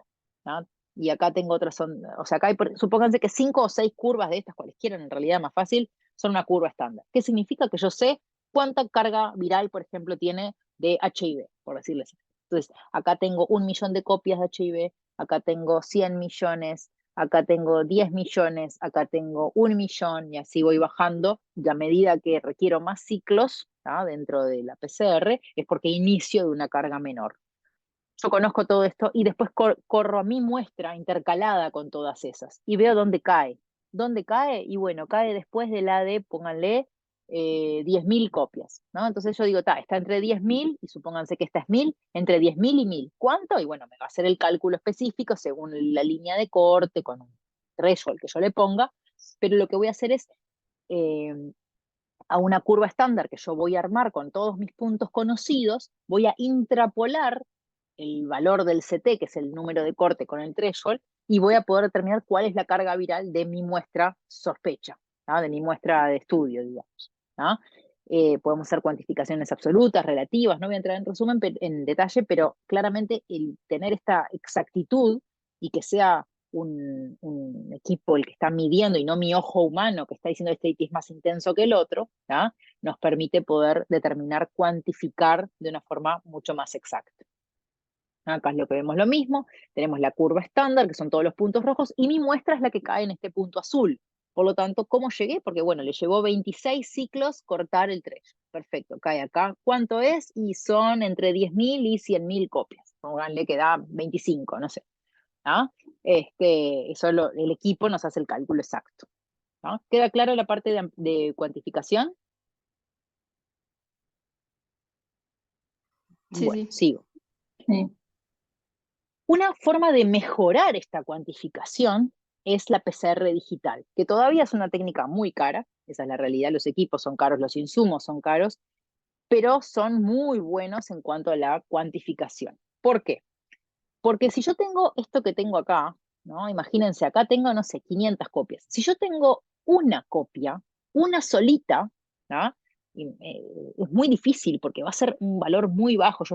Y acá tengo otras, o sea, acá supónganse que 5 o 6 curvas de estas, cualesquiera, en realidad más fácil, son una curva estándar. ¿Qué significa? Que yo sé cuánta carga viral, por ejemplo, tiene de HIV, por decirles así. Entonces, acá tengo 1 millón de copias de HIV, acá tengo 100 millones, acá tengo 10 millones, acá tengo 1 millón, y así voy bajando, y a medida que requiero más ciclos dentro de la PCR, es porque inicio de una carga menor. Yo conozco todo esto y después corro a mi muestra intercalada con todas esas y veo dónde cae. ¿Dónde cae? Y bueno, cae después de la de, pónganle, 10.000 copias, Entonces yo digo, está entre 10.000, y supónganse que esta es 1.000, entre 10.000 y 1.000. ¿Cuánto? Y bueno, me va a hacer el cálculo específico según la línea de corte, con un threshold que yo le ponga, pero lo que voy a hacer es eh, a una curva estándar que yo voy a armar con todos mis puntos conocidos, voy a intrapolar el valor del CT, que es el número de corte con el threshold, y voy a poder determinar cuál es la carga viral de mi muestra sospecha, de mi muestra de estudio, digamos. Podemos hacer cuantificaciones absolutas, relativas, no voy a entrar en resumen, en detalle, pero claramente el tener esta exactitud y que sea un equipo el que está midiendo y no mi ojo humano que está diciendo este es más intenso que el otro, nos permite poder determinar, cuantificar de una forma mucho más exacta. Acá es lo que vemos lo mismo, tenemos la curva estándar, que son todos los puntos rojos, y mi muestra es la que cae en este punto azul. Por lo tanto, ¿cómo llegué? Porque bueno, le llevó 26 ciclos cortar el trecho. Perfecto, cae acá. ¿Cuánto es? Y son entre 10.000 y 100.000 copias. Pónganle que da 25, no sé. Eso el equipo nos hace el cálculo exacto. ¿Queda claro la parte de cuantificación? Sí, Bueno, sí. sigo. Sí. Una forma de mejorar esta cuantificación es la PCR digital, que todavía es una técnica muy cara, esa es la realidad, los equipos son caros, los insumos son caros, pero son muy buenos en cuanto a la cuantificación. ¿Por qué? Porque si yo tengo esto que tengo acá, ¿no? Imagínense, acá tengo, no sé, 500 copias. Si yo tengo una copia, una solita, ¿no? Es muy difícil porque va a ser un valor muy bajo.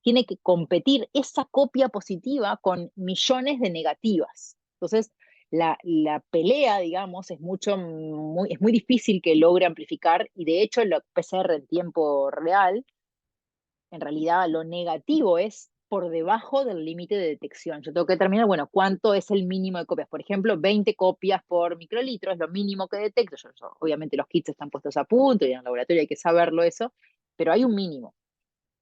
Tiene que competir esa copia positiva con millones de negativas. Entonces, la pelea, digamos, es muy difícil que logre amplificar, y de hecho, la PCR en tiempo real, en realidad lo negativo es por debajo del límite de detección. Yo tengo que determinar, bueno, cuánto es el mínimo de copias. Por ejemplo, 20 copias por microlitro es lo mínimo que detecto. Obviamente los kits están puestos a punto y en el laboratorio hay que saberlo eso, pero hay un mínimo.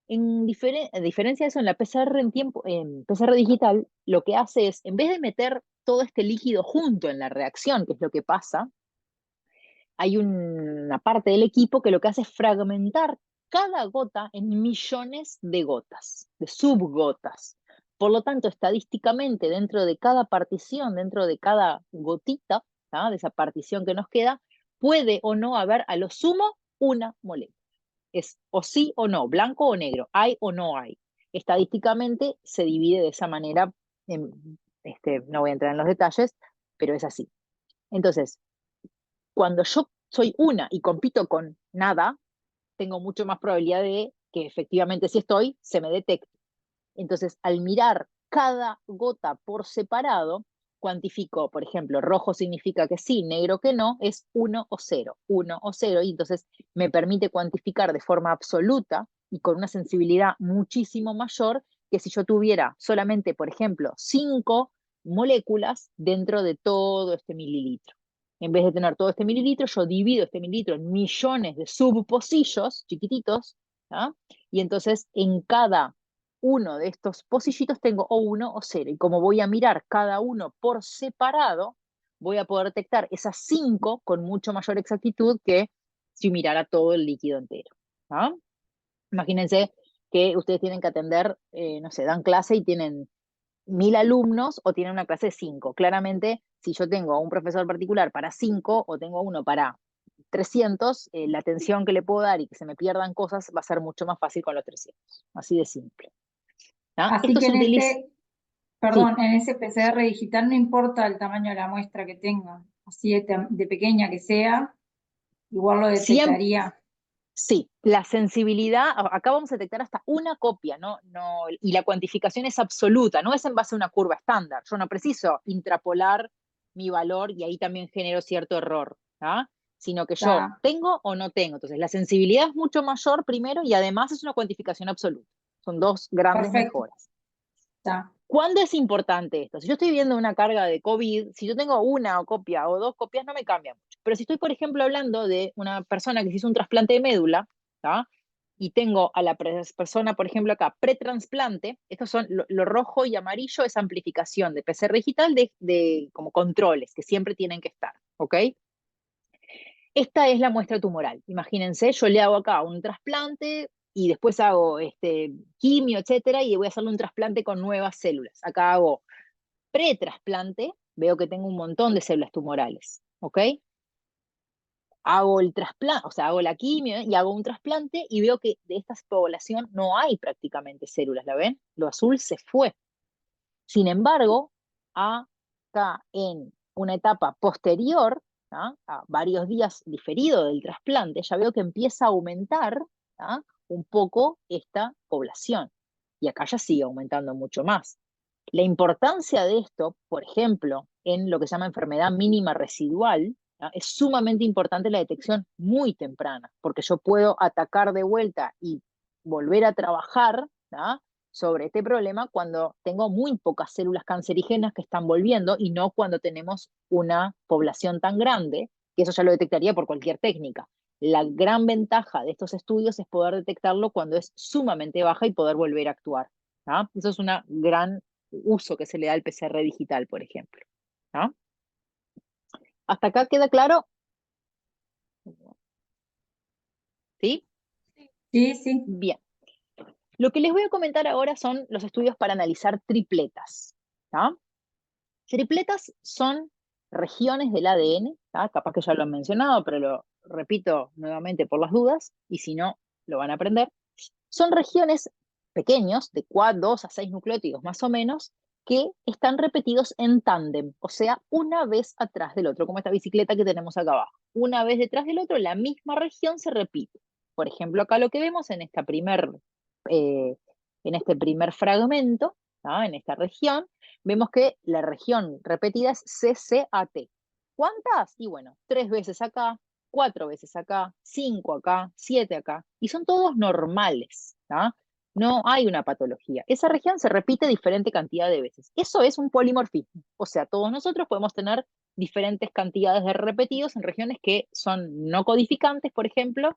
En diferencia de eso, en la PCR en PCR digital, lo que hace es, en vez de meter todo este líquido junto en la reacción, que es lo que pasa, hay una parte del equipo que lo que hace es fragmentar cada gota en millones de gotas, de subgotas. Por lo tanto, estadísticamente, dentro de cada partición, dentro de cada gotita, ¿tá? De esa partición que nos queda, puede o no haber a lo sumo una molécula. Es o sí o no, blanco o negro, hay o no hay. Estadísticamente se divide de esa manera, no voy a entrar en los detalles, pero es así. Entonces, cuando yo soy una y compito con nada, tengo mucho más probabilidad de que efectivamente si estoy, se me detecte. Entonces, al mirar cada gota por separado, cuantifico, por ejemplo, rojo significa que sí, negro que no, es 1 o 0, y entonces me permite cuantificar de forma absoluta y con una sensibilidad muchísimo mayor que si yo tuviera solamente, por ejemplo, 5 moléculas dentro de todo este mililitro. En vez de tener todo este mililitro, yo divido este mililitro en millones de subpocillos chiquititos, ¿ah? Y entonces en cada uno de estos pocillitos tengo o 1 o 0. Y como voy a mirar cada uno por separado, voy a poder detectar esas 5 con mucho mayor exactitud que si mirara todo el líquido entero. ¿Ah? Imagínense que ustedes tienen que atender, no sé, dan clase y tienen 1000 alumnos o tienen una clase de 5. Claramente, si yo tengo un profesor particular para 5 o tengo uno para 300, la atención que le puedo dar y que se me pierdan cosas va a ser mucho más fácil con los 300. Así de simple. ¿Ah? Así Esto que se utiliza, sí, perdón, en ese PCR digital no importa el tamaño de la muestra que tenga, así de pequeña que sea, igual lo siempre, detectaría. sí, la sensibilidad, acá vamos a detectar hasta una copia, ¿no? No, y la cuantificación es absoluta, no es en base a una curva estándar. Yo no preciso intrapolar mi valor y ahí también genero cierto error, ¿ah? Sino que yo Está tengo o no tengo. Entonces, la sensibilidad es mucho mayor primero y además es una cuantificación absoluta. Son dos grandes perfecto, mejoras. está. ¿Cuándo es importante esto? Si yo estoy viendo una carga de COVID, si yo tengo una copia o 2 copias, no me cambia mucho. Pero si estoy, por ejemplo, hablando de una persona que se hizo un trasplante de médula, ¿tá? Y tengo a la persona, por ejemplo, acá, pretransplante, estos son lo rojo y amarillo, es amplificación de PCR digital como controles que siempre tienen que estar, ¿ok? Esta es la muestra tumoral. Imagínense, yo le hago acá un trasplante y después hago quimio, etcétera, y voy a hacerle un trasplante con nuevas células. Acá hago pretrasplante, veo que tengo un montón de células tumorales, ¿ok? Hago el trasplante, o sea, hago la quimio y hago un trasplante y veo que de esta población no hay prácticamente células, ¿la ven? Lo azul se fue. Sin embargo, acá en una etapa posterior, ¿ah? A varios días diferido del trasplante, ya veo que empieza a aumentar, ¿ah? Un poco esta población. Y acá ya sigue aumentando mucho más. La importancia de esto, por ejemplo, en lo que se llama enfermedad mínima residual, ¿ah? Es sumamente importante la detección muy temprana, porque yo puedo atacar de vuelta y volver a trabajar, ¿ah? Sobre este problema cuando tengo muy pocas células cancerígenas que están volviendo y no cuando tenemos una población tan grande, que eso ya lo detectaría por cualquier técnica. La gran ventaja de estos estudios es poder detectarlo cuando es sumamente baja y poder volver a actuar. ¿Ah? Eso es un gran uso que se le da al PCR digital, por ejemplo. ¿Ah? ¿Hasta acá queda claro? ¿Sí? Sí, sí. Bien. Lo que les voy a comentar ahora son los estudios para analizar tripletas. ¿Tá? Tripletas son regiones del ADN, ¿tá? Capaz que ya lo han mencionado, pero lo repito nuevamente por las dudas, y si no, lo van a aprender. Son regiones pequeños, de 2 a 6 nucleótidos más o menos, que están repetidos en tándem, o sea, una vez atrás del otro, como esta bicicleta que tenemos acá abajo. Una vez detrás del otro, la misma región se repite. Por ejemplo, acá lo que vemos en eh, este primer fragmento, ¿tá? En esta región, vemos que la región repetida es CCAT. ¿Cuántas? Y bueno, 3 veces acá, 4 veces acá, 5 acá, 7 acá, y son todos normales, ¿tá? No hay una patología. Esa región se repite diferente cantidad de veces. Eso es un polimorfismo. O sea, todos nosotros podemos tener diferentes cantidades de repetidos en regiones que son no codificantes, por ejemplo,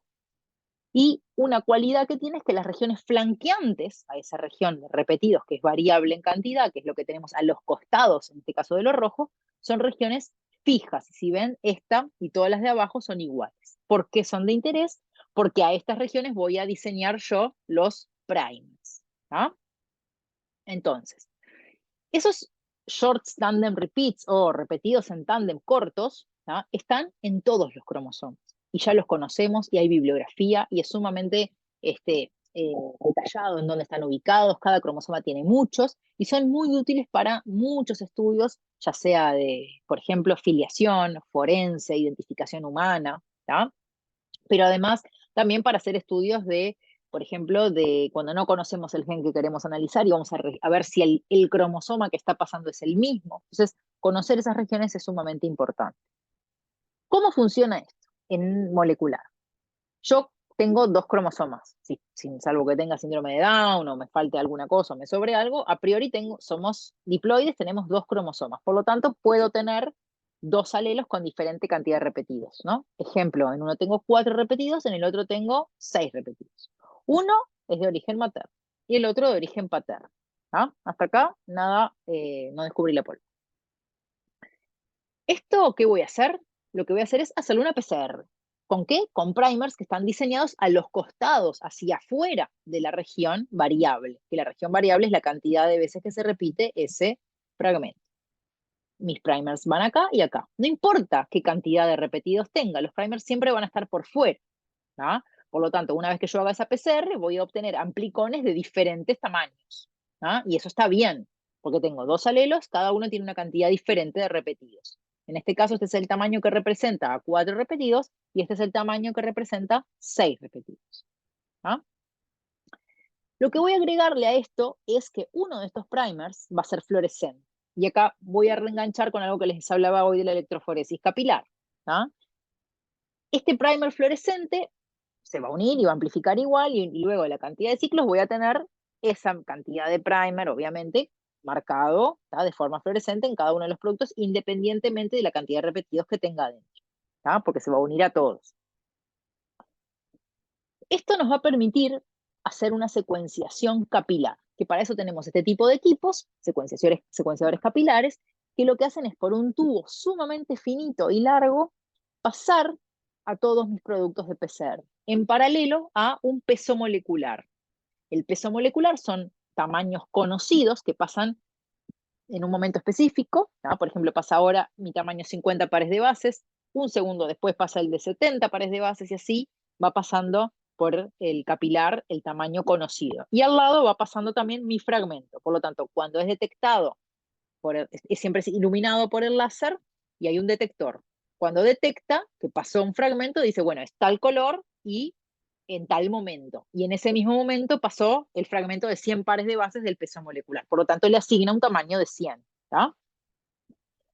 y una cualidad que tiene es que las regiones flanqueantes a esa región de repetidos, que es variable en cantidad, que es lo que tenemos a los costados, en este caso de lo rojo, son regiones fijas. Si ven, esta y todas las de abajo son iguales. ¿Por qué son de interés? Porque a estas regiones voy a diseñar yo los primers. ¿Ah? Entonces, esos short tandem repeats o repetidos en tándem cortos, ¿tá? Están en todos los cromosomas y ya los conocemos y hay bibliografía y es sumamente detallado en dónde están ubicados. Cada cromosoma tiene muchos y son muy útiles para muchos estudios, ya sea de, por ejemplo, filiación, forense, identificación humana, ¿tá? Pero además también para hacer estudios de, por ejemplo, de cuando no conocemos el gen que queremos analizar y vamos a ver si el cromosoma que está pasando es el mismo. Entonces, conocer esas regiones es sumamente importante. ¿Cómo funciona esto en molecular? Yo tengo 2 cromosomas, sí, salvo que tenga síndrome de Down o me falte alguna cosa o me sobre algo, a priori somos diploides, tenemos 2 cromosomas, por lo tanto puedo tener 2 alelos con diferente cantidad de repetidos, ¿no? Ejemplo, en uno tengo 4 repetidos, en el otro tengo 6 repetidos. Uno es de origen materno y el otro de origen paterno. ¿Ah? Hasta acá, nada, no descubrí la pólvora. ¿Esto qué voy a hacer? Lo que voy a hacer es hacerle una PCR. ¿Con qué? Con primers que están diseñados a los costados, hacia afuera de la región variable. Que la región variable es la cantidad de veces que se repite ese fragmento. Mis primers van acá y acá. No importa qué cantidad de repetidos tenga, los primers siempre van a estar por fuera. ¿Ah? Por lo tanto, una vez que yo haga esa PCR, voy a obtener amplicones de diferentes tamaños. ¿Ah? Y eso está bien, porque tengo 2 alelos, cada uno tiene una cantidad diferente de repetidos. En este caso, este es el tamaño que representa a 4 repetidos y este es el tamaño que representa 6 repetidos. ¿Ah? Lo que voy a agregarle a esto es que uno de estos primers va a ser fluorescente. Y acá voy a reenganchar con algo que les hablaba hoy de la electroforesis capilar. ¿Ah? Este primer fluorescente se va a unir y va a amplificar igual, y luego de la cantidad de ciclos voy a tener esa cantidad de primer, obviamente, marcado, ¿tá? De forma fluorescente en cada uno de los productos, independientemente de la cantidad de repetidos que tenga dentro, ¿tá? Porque se va a unir a todos. Esto nos va a permitir hacer una secuenciación capilar, que para eso tenemos este tipo de equipos, secuenciadores capilares, que lo que hacen es por un tubo sumamente finito y largo, pasar a todos mis productos de PCR, en paralelo a un peso molecular. El peso molecular son tamaños conocidos que pasan en un momento específico, ¿no? Por ejemplo, pasa ahora mi tamaño 50 pares de bases, un segundo después pasa el de 70 pares de bases y así va pasando por el capilar el tamaño conocido. Y al lado va pasando también mi fragmento. Por lo tanto, cuando es detectado, siempre es iluminado por el láser y hay un detector. Cuando detecta que pasó un fragmento, dice, bueno, es tal color y en tal momento. Y en ese mismo momento pasó el fragmento de 100 pares de bases del peso molecular. Por lo tanto, le asigna un tamaño de 100. ¿Tá?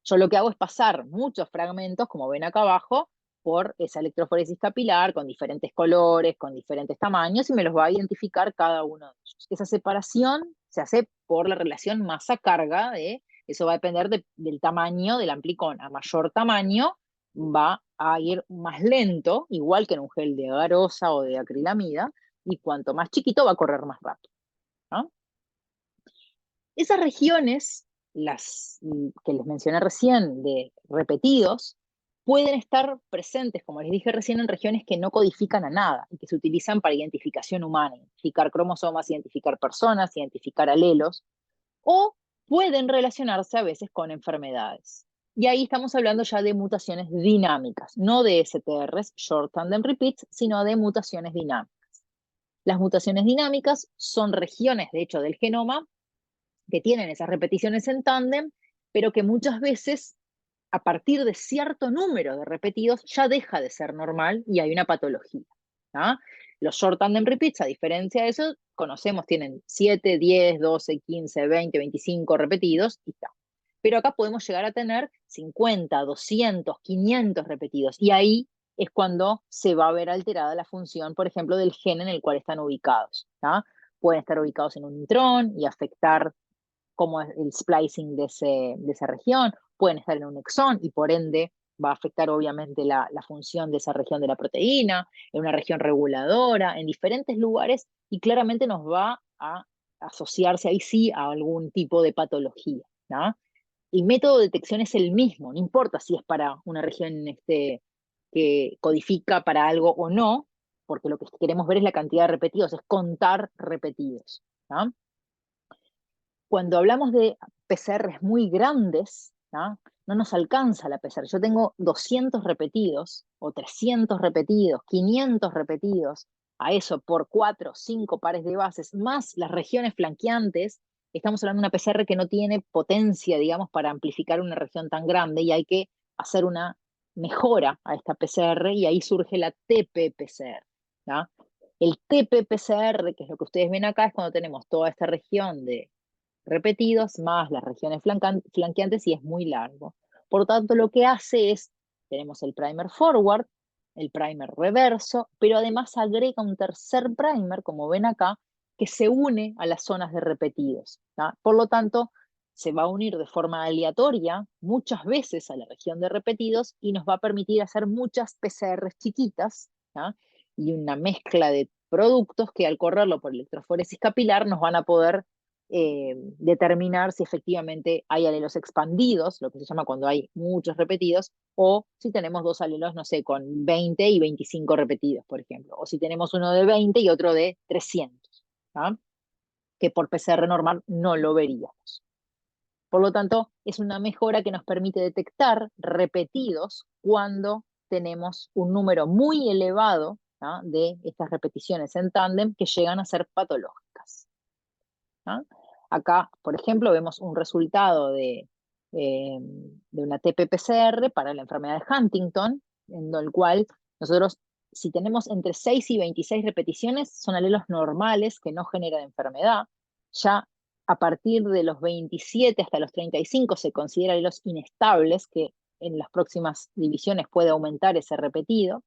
Yo lo que hago es pasar muchos fragmentos, como ven acá abajo, por esa electroforesis capilar, con diferentes colores, con diferentes tamaños, y me los va a identificar cada uno de ellos. Esa separación se hace por la relación masa-carga, eso va a depender del tamaño del amplicón. A mayor tamaño va a ir más lento, igual que en un gel de agarosa o de acrilamida, y cuanto más chiquito va a correr más rápido. ¿No? Esas regiones, las que les mencioné recién, de repetidos, pueden estar presentes, como les dije recién, en regiones que no codifican a nada y que se utilizan para identificación humana, identificar cromosomas, identificar personas, identificar alelos, o pueden relacionarse a veces con enfermedades. Y ahí estamos hablando ya de mutaciones dinámicas, no de STRs, Short Tandem Repeats, sino de mutaciones dinámicas. Las mutaciones dinámicas son regiones, de hecho, del genoma que tienen esas repeticiones en tándem, pero que muchas veces, a partir de cierto número de repetidos, ya deja de ser normal y hay una patología. ¿Ah? Los short tandem repeats, a diferencia de eso, conocemos, tienen 7, 10, 12, 15, 20, 25 repetidos y está. Pero acá podemos llegar a tener 50, 200, 500 repetidos. Y ahí es cuando se va a ver alterada la función, por ejemplo, del gen en el cual están ubicados. ¿Ah? Pueden estar ubicados en un intrón y afectar como el splicing de esa región, pueden estar en un exón y por ende va a afectar obviamente la función de esa región de la proteína, en una región reguladora, en diferentes lugares y claramente nos va a asociarse ahí sí a algún tipo de patología, ¿no? El método de detección es el mismo, no importa si es para una región que codifica para algo o no, porque lo que queremos ver es la cantidad de repetidos, es contar repetidos, ¿no? Cuando hablamos de PCRs muy grandes, ¿no? No nos alcanza la PCR. Yo tengo 200 repetidos, o 300 repetidos, 500 repetidos, a eso por 4 o 5 pares de bases, más las regiones flanqueantes, estamos hablando de una PCR que no tiene potencia, digamos, para amplificar una región tan grande, y hay que hacer una mejora a esta PCR, y ahí surge la TP-PCR, ¿no? El TP-PCR, que es lo que ustedes ven acá, es cuando tenemos toda esta región de repetidos más las regiones flanqueantes y es muy largo. Por lo tanto, lo que hace es, tenemos el primer forward, el primer reverso, pero además agrega un tercer primer, como ven acá, que se une a las zonas de repetidos, ¿tá? Por lo tanto, se va a unir de forma aleatoria muchas veces a la región de repetidos y nos va a permitir hacer muchas PCRs chiquitas, ¿tá? Y una mezcla de productos que al correrlo por electroforesis capilar nos van a poder determinar si efectivamente hay alelos expandidos, lo que se llama cuando hay muchos repetidos, o si tenemos dos alelos, no sé, con 20 y 25 repetidos, por ejemplo, o si tenemos uno de 20 y otro de 300, ¿tá? Que por PCR normal no lo veríamos. Por lo tanto, es una mejora que nos permite detectar repetidos cuando tenemos un número muy elevado, ¿tá? De estas repeticiones en tándem que llegan a ser patológicas, ¿tá? Acá, por ejemplo, vemos un resultado de una TP-PCR para la enfermedad de Huntington, en el cual nosotros, si tenemos entre 6 y 26 repeticiones, son alelos normales que no generan enfermedad. Ya a partir de los 27 hasta los 35 se consideran alelos inestables, que en las próximas divisiones puede aumentar ese repetido.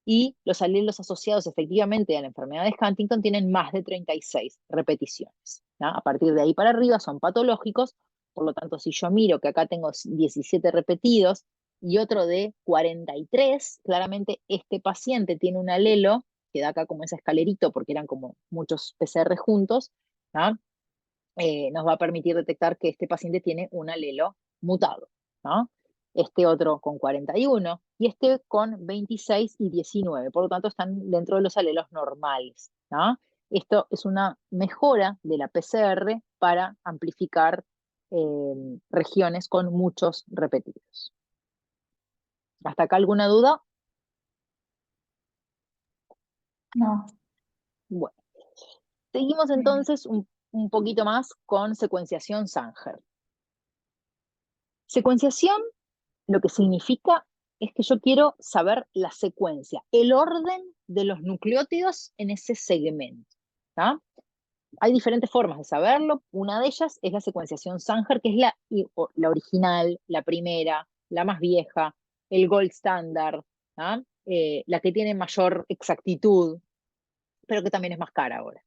Y los alelos asociados efectivamente a la enfermedad de Huntington tienen más de 36 repeticiones, ¿no? A partir de ahí para arriba son patológicos, por lo tanto, si yo miro que acá tengo 17 repetidos y otro de 43, claramente este paciente tiene un alelo, que da acá como ese escalerito, porque eran como muchos PCR juntos, ¿no? Nos va a permitir detectar que este paciente tiene un alelo mutado, ¿no? Este otro con 41 y este con 26 y 19. Por lo tanto, están dentro de los alelos normales, ¿no? Esto es una mejora de la PCR para amplificar regiones con muchos repetidos. ¿Hasta acá alguna duda? No. Bueno, seguimos entonces un poquito más con secuenciación Sanger. Secuenciación lo que significa es que yo quiero saber la secuencia, el orden de los nucleótidos en ese segmento, ¿tá? Hay diferentes formas de saberlo. Una de ellas es la secuenciación Sanger, que es la original, la primera, la más vieja, el gold standard, ¿tá? La que tiene mayor exactitud, pero que también es más cara ahora.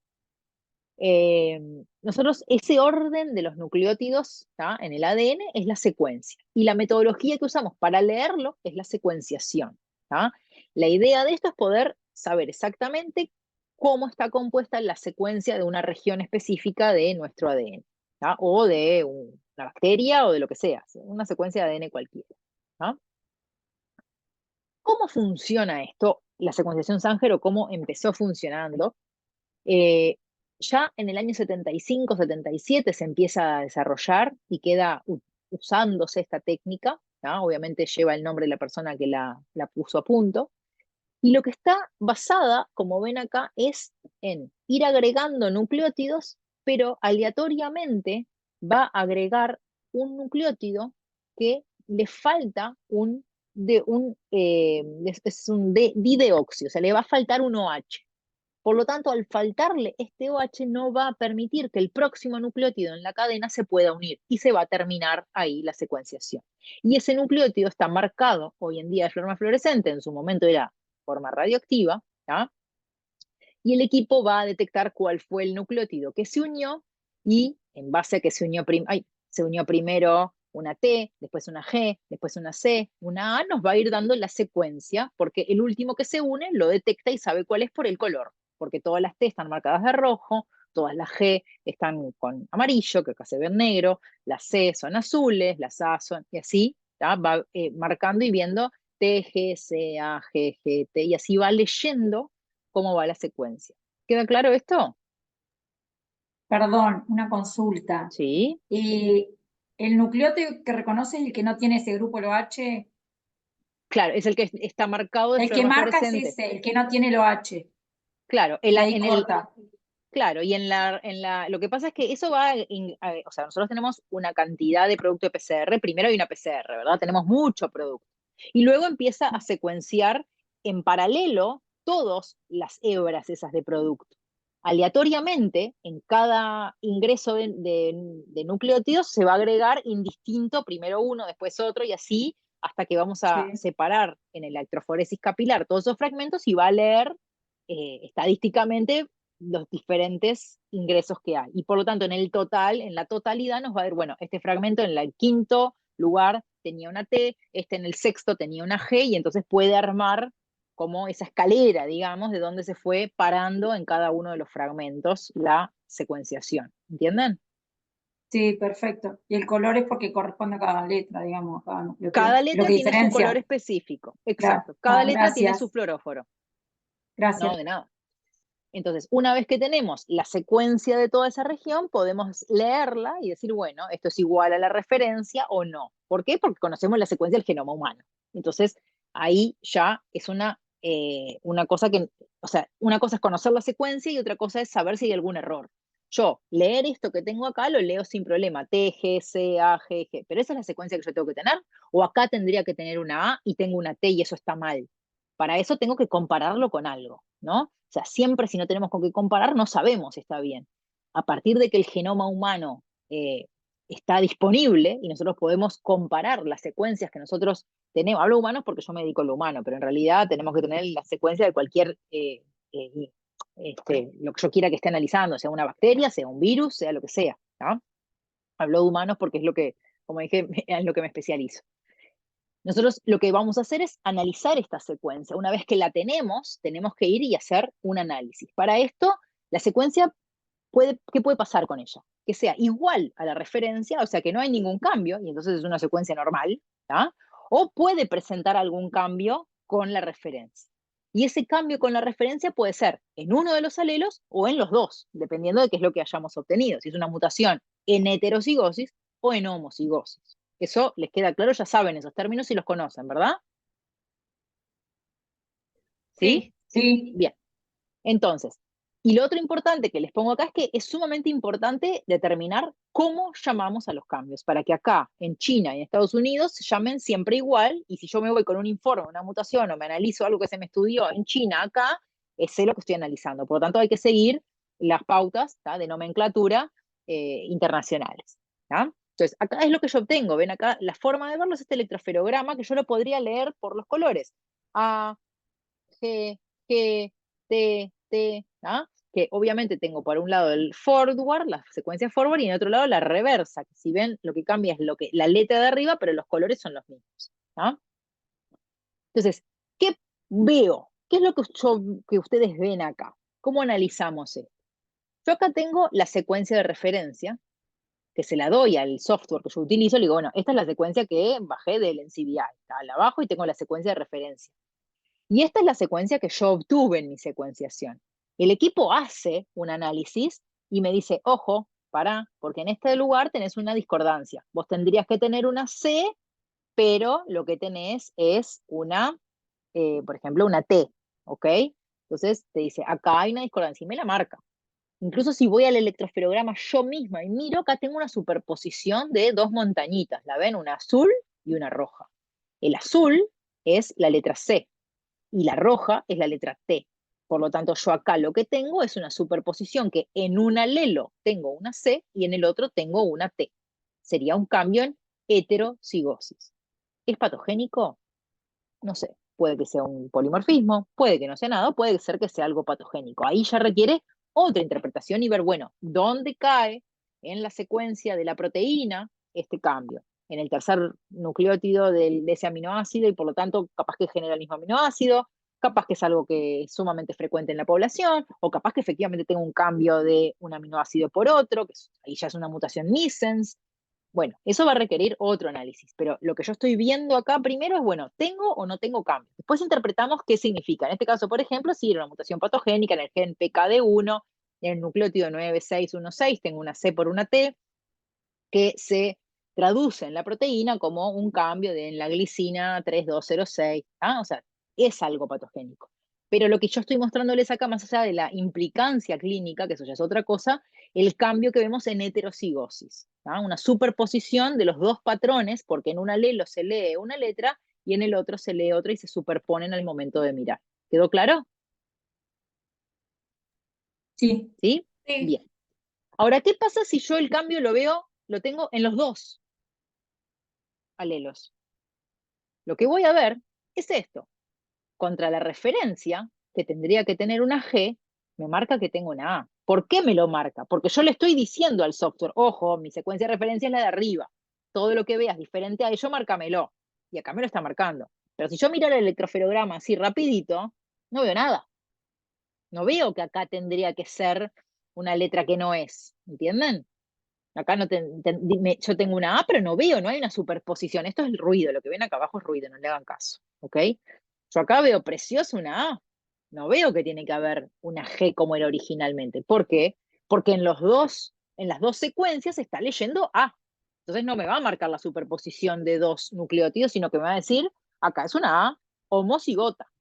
Nosotros ese orden de los nucleótidos, ¿tá? En el ADN es la secuencia. Y la metodología que usamos para leerlo es la secuenciación, ¿tá? La idea de esto es poder saber exactamente cómo está compuesta la secuencia de una región específica de nuestro ADN, ¿tá? O de una bacteria o de lo que sea, una secuencia de ADN cualquiera, ¿tá? ¿Cómo funciona esto? La secuenciación Sanger o cómo empezó funcionando. Ya en el año 75, 77 se empieza a desarrollar y queda usándose esta técnica, ¿no? Obviamente lleva el nombre de la persona que la puso a punto. Y lo que está basada, como ven acá, es en ir agregando nucleótidos, pero aleatoriamente va a agregar un nucleótido que le falta es un dideoxi, o sea, le va a faltar un OH. Por lo tanto, al faltarle este OH no va a permitir que el próximo nucleótido en la cadena se pueda unir y se va a terminar ahí la secuenciación. Y ese nucleótido está marcado, hoy en día de forma fluorescente, en su momento era forma radioactiva, ¿ya? Y el equipo va a detectar cuál fue el nucleótido que se unió y en base a que se unió primero una T, después una G, después una C, una A, nos va a ir dando la secuencia, porque el último que se une lo detecta y sabe cuál es por el color, porque todas las T están marcadas de rojo, todas las G están con amarillo, que acá se ve en negro, las C son azules, las A son, y así, ¿ya? Va marcando y viendo T, G, C, A, G, G, T, y así va leyendo cómo va la secuencia. ¿Queda claro esto? Perdón, una consulta. Sí. ¿El nucleótido que reconoce es el que no tiene ese grupo OH? Claro, es el que está marcado de El que forma marca es fluorescente. ese, el que no tiene el OH. Claro, Y ahí corta. claro, y lo que pasa es que eso va, o sea, nosotros tenemos una cantidad de producto de PCR, primero hay una PCR, ¿verdad? Tenemos mucho producto. Y luego empieza a secuenciar en paralelo todas las hebras esas de producto. Aleatoriamente, en cada ingreso de nucleótidos se va a agregar indistinto, primero uno, después otro, y así hasta que vamos a Sí. separar en electroforesis capilar todos esos fragmentos y va a leer estadísticamente los diferentes ingresos que hay. Y por lo tanto, en la totalidad nos va a ver, bueno, este fragmento en el quinto lugar tenía una T, este en el sexto tenía una G, y entonces puede armar como esa escalera, digamos, de donde se fue parando en cada uno de los fragmentos la secuenciación. ¿Entienden? Sí, perfecto. Y el color es porque corresponde a cada letra, digamos, a cada nucleótido. Cada Lo letra que tiene su color diferencia. específico. Claro. Exacto. Cada No, letra tiene su gracias. fluoróforo. No, Gracias. de nada. Entonces, una vez que tenemos la secuencia de toda esa región, podemos leerla y decir, bueno, esto es igual a la referencia o no. ¿Por qué? Porque conocemos la secuencia del genoma humano. Entonces, ahí ya es una cosa que, o sea, una cosa es conocer la secuencia y otra cosa es saber si hay algún error. Yo, leer esto que tengo acá, lo leo sin problema, T, G, C, A, G, G, pero esa es la secuencia que yo tengo que tener, o acá tendría que tener una A y tengo una T y eso está mal. Para eso tengo que compararlo con algo, ¿no? O sea, siempre si no tenemos con qué comparar, no sabemos si está bien. A partir de que el genoma humano está disponible y nosotros podemos comparar las secuencias que nosotros tenemos, hablo humanos porque yo me dedico a lo humano, pero en realidad tenemos que tener la secuencia de cualquier, lo que yo quiera que esté analizando, sea una bacteria, sea un virus, sea lo que sea, ¿no? Hablo de humanos porque es lo que, como dije, es lo que me especializo. Nosotros lo que vamos a hacer es analizar esta secuencia. Una vez que la tenemos, tenemos que ir y hacer un análisis. Para esto, la secuencia, ¿qué puede pasar con ella? Que sea igual a la referencia, o sea, que no hay ningún cambio, y entonces es una secuencia normal, ¿tá? O puede presentar algún cambio con la referencia. Y ese cambio con la referencia puede ser en uno de los alelos o en los dos, dependiendo de qué es lo que hayamos obtenido. Si es una mutación en heterocigosis o en homocigosis. Eso les queda claro, ya saben esos términos y los conocen, ¿verdad? ¿Sí? Sí, sí. Bien. Entonces, y lo otro importante que les pongo acá es que es sumamente importante determinar cómo llamamos a los cambios, para que acá, en China y en Estados Unidos, se llamen siempre igual, y si yo me voy con un informe, una mutación, o me analizo algo que se me estudió en China acá, sé lo que estoy analizando. Por lo tanto, hay que seguir las pautas, ¿tá?, de nomenclatura internacionales. ¿Tá? Entonces, acá es lo que yo obtengo. Ven acá, la forma de verlo es este electroferograma que yo lo podría leer por los colores. A, G, G, T, T, ¿ah? Que obviamente tengo por un lado el forward, la secuencia forward, y en otro lado la reversa, que si ven lo que cambia es la letra de arriba, pero los colores son los mismos. ¿Ah? Entonces, ¿qué veo? ¿Qué es lo que ustedes ven acá? ¿Cómo analizamos esto? Yo acá tengo la secuencia de referencia, que se la doy al software que yo utilizo, le digo, bueno, esta es la secuencia que bajé del NCBI, está al abajo y tengo la secuencia de referencia. Y esta es la secuencia que yo obtuve en mi secuenciación. El equipo hace un análisis y me dice, ojo, pará, porque en este lugar tenés una discordancia. Vos tendrías que tener una C, pero lo que tenés es una, por ejemplo, una T, ¿ok? Entonces te dice, acá hay una discordancia y me la marca. Incluso si voy al electroesferograma yo misma y miro, acá tengo una superposición de dos montañitas, ¿la ven? Una azul y una roja. El azul es la letra C y la roja es la letra T. Por lo tanto, yo acá lo que tengo es una superposición que en un alelo tengo una C y en el otro tengo una T. Sería un cambio en heterocigosis. ¿Es patogénico? No sé. Puede que sea un polimorfismo, puede que no sea nada, puede ser que sea algo patogénico. Ahí ya requiere otra interpretación y ver, bueno, dónde cae en la secuencia de la proteína este cambio. En el tercer nucleótido de ese aminoácido y por lo tanto capaz que genera el mismo aminoácido, capaz que es algo que es sumamente frecuente en la población, o capaz que efectivamente tenga un cambio de un aminoácido por otro, que ahí ya es una mutación missense. Bueno, eso va a requerir otro análisis, pero lo que yo estoy viendo acá primero es, bueno, ¿tengo o no tengo cambio? Después interpretamos qué significa. En este caso, por ejemplo, si era una mutación patogénica en el gen PKD1, en el nucleótido 9616, tengo una C por una T, que se traduce en la proteína como un cambio en la glicina 3206, ¿ah? O sea, es algo patogénico. Pero lo que yo estoy mostrándoles acá, más allá de la implicancia clínica, que eso ya es otra cosa, el cambio que vemos en heterocigosis, ¿ah? Una superposición de los dos patrones, porque en un alelo se lee una letra y en el otro se lee otra y se superponen al momento de mirar. ¿Quedó claro? Sí, ¿Sí? Sí. Bien. Ahora, ¿qué pasa si yo el cambio lo tengo en los dos alelos? Lo que voy a ver es esto. Contra la referencia, que tendría que tener una G, me marca que tengo una A. ¿Por qué me lo marca? Porque yo le estoy diciendo al software, ojo, mi secuencia de referencia es la de arriba. Todo lo que veas diferente a ello, márcamelo. Y acá me lo está marcando. Pero si yo miro el electroferograma así rapidito, no veo nada. No veo que acá tendría que ser una letra que no es. ¿Entienden? Acá no yo tengo una A, pero no veo, no hay una superposición. Esto es el ruido, lo que ven acá abajo es ruido, no le hagan caso. ¿Ok? Yo acá veo preciosa una A, no veo que tiene que haber una G como era originalmente. ¿Por qué? Porque en las dos secuencias está leyendo A. Entonces no me va a marcar la superposición de dos nucleótidos, sino que me va a decir, acá es una A homocigota.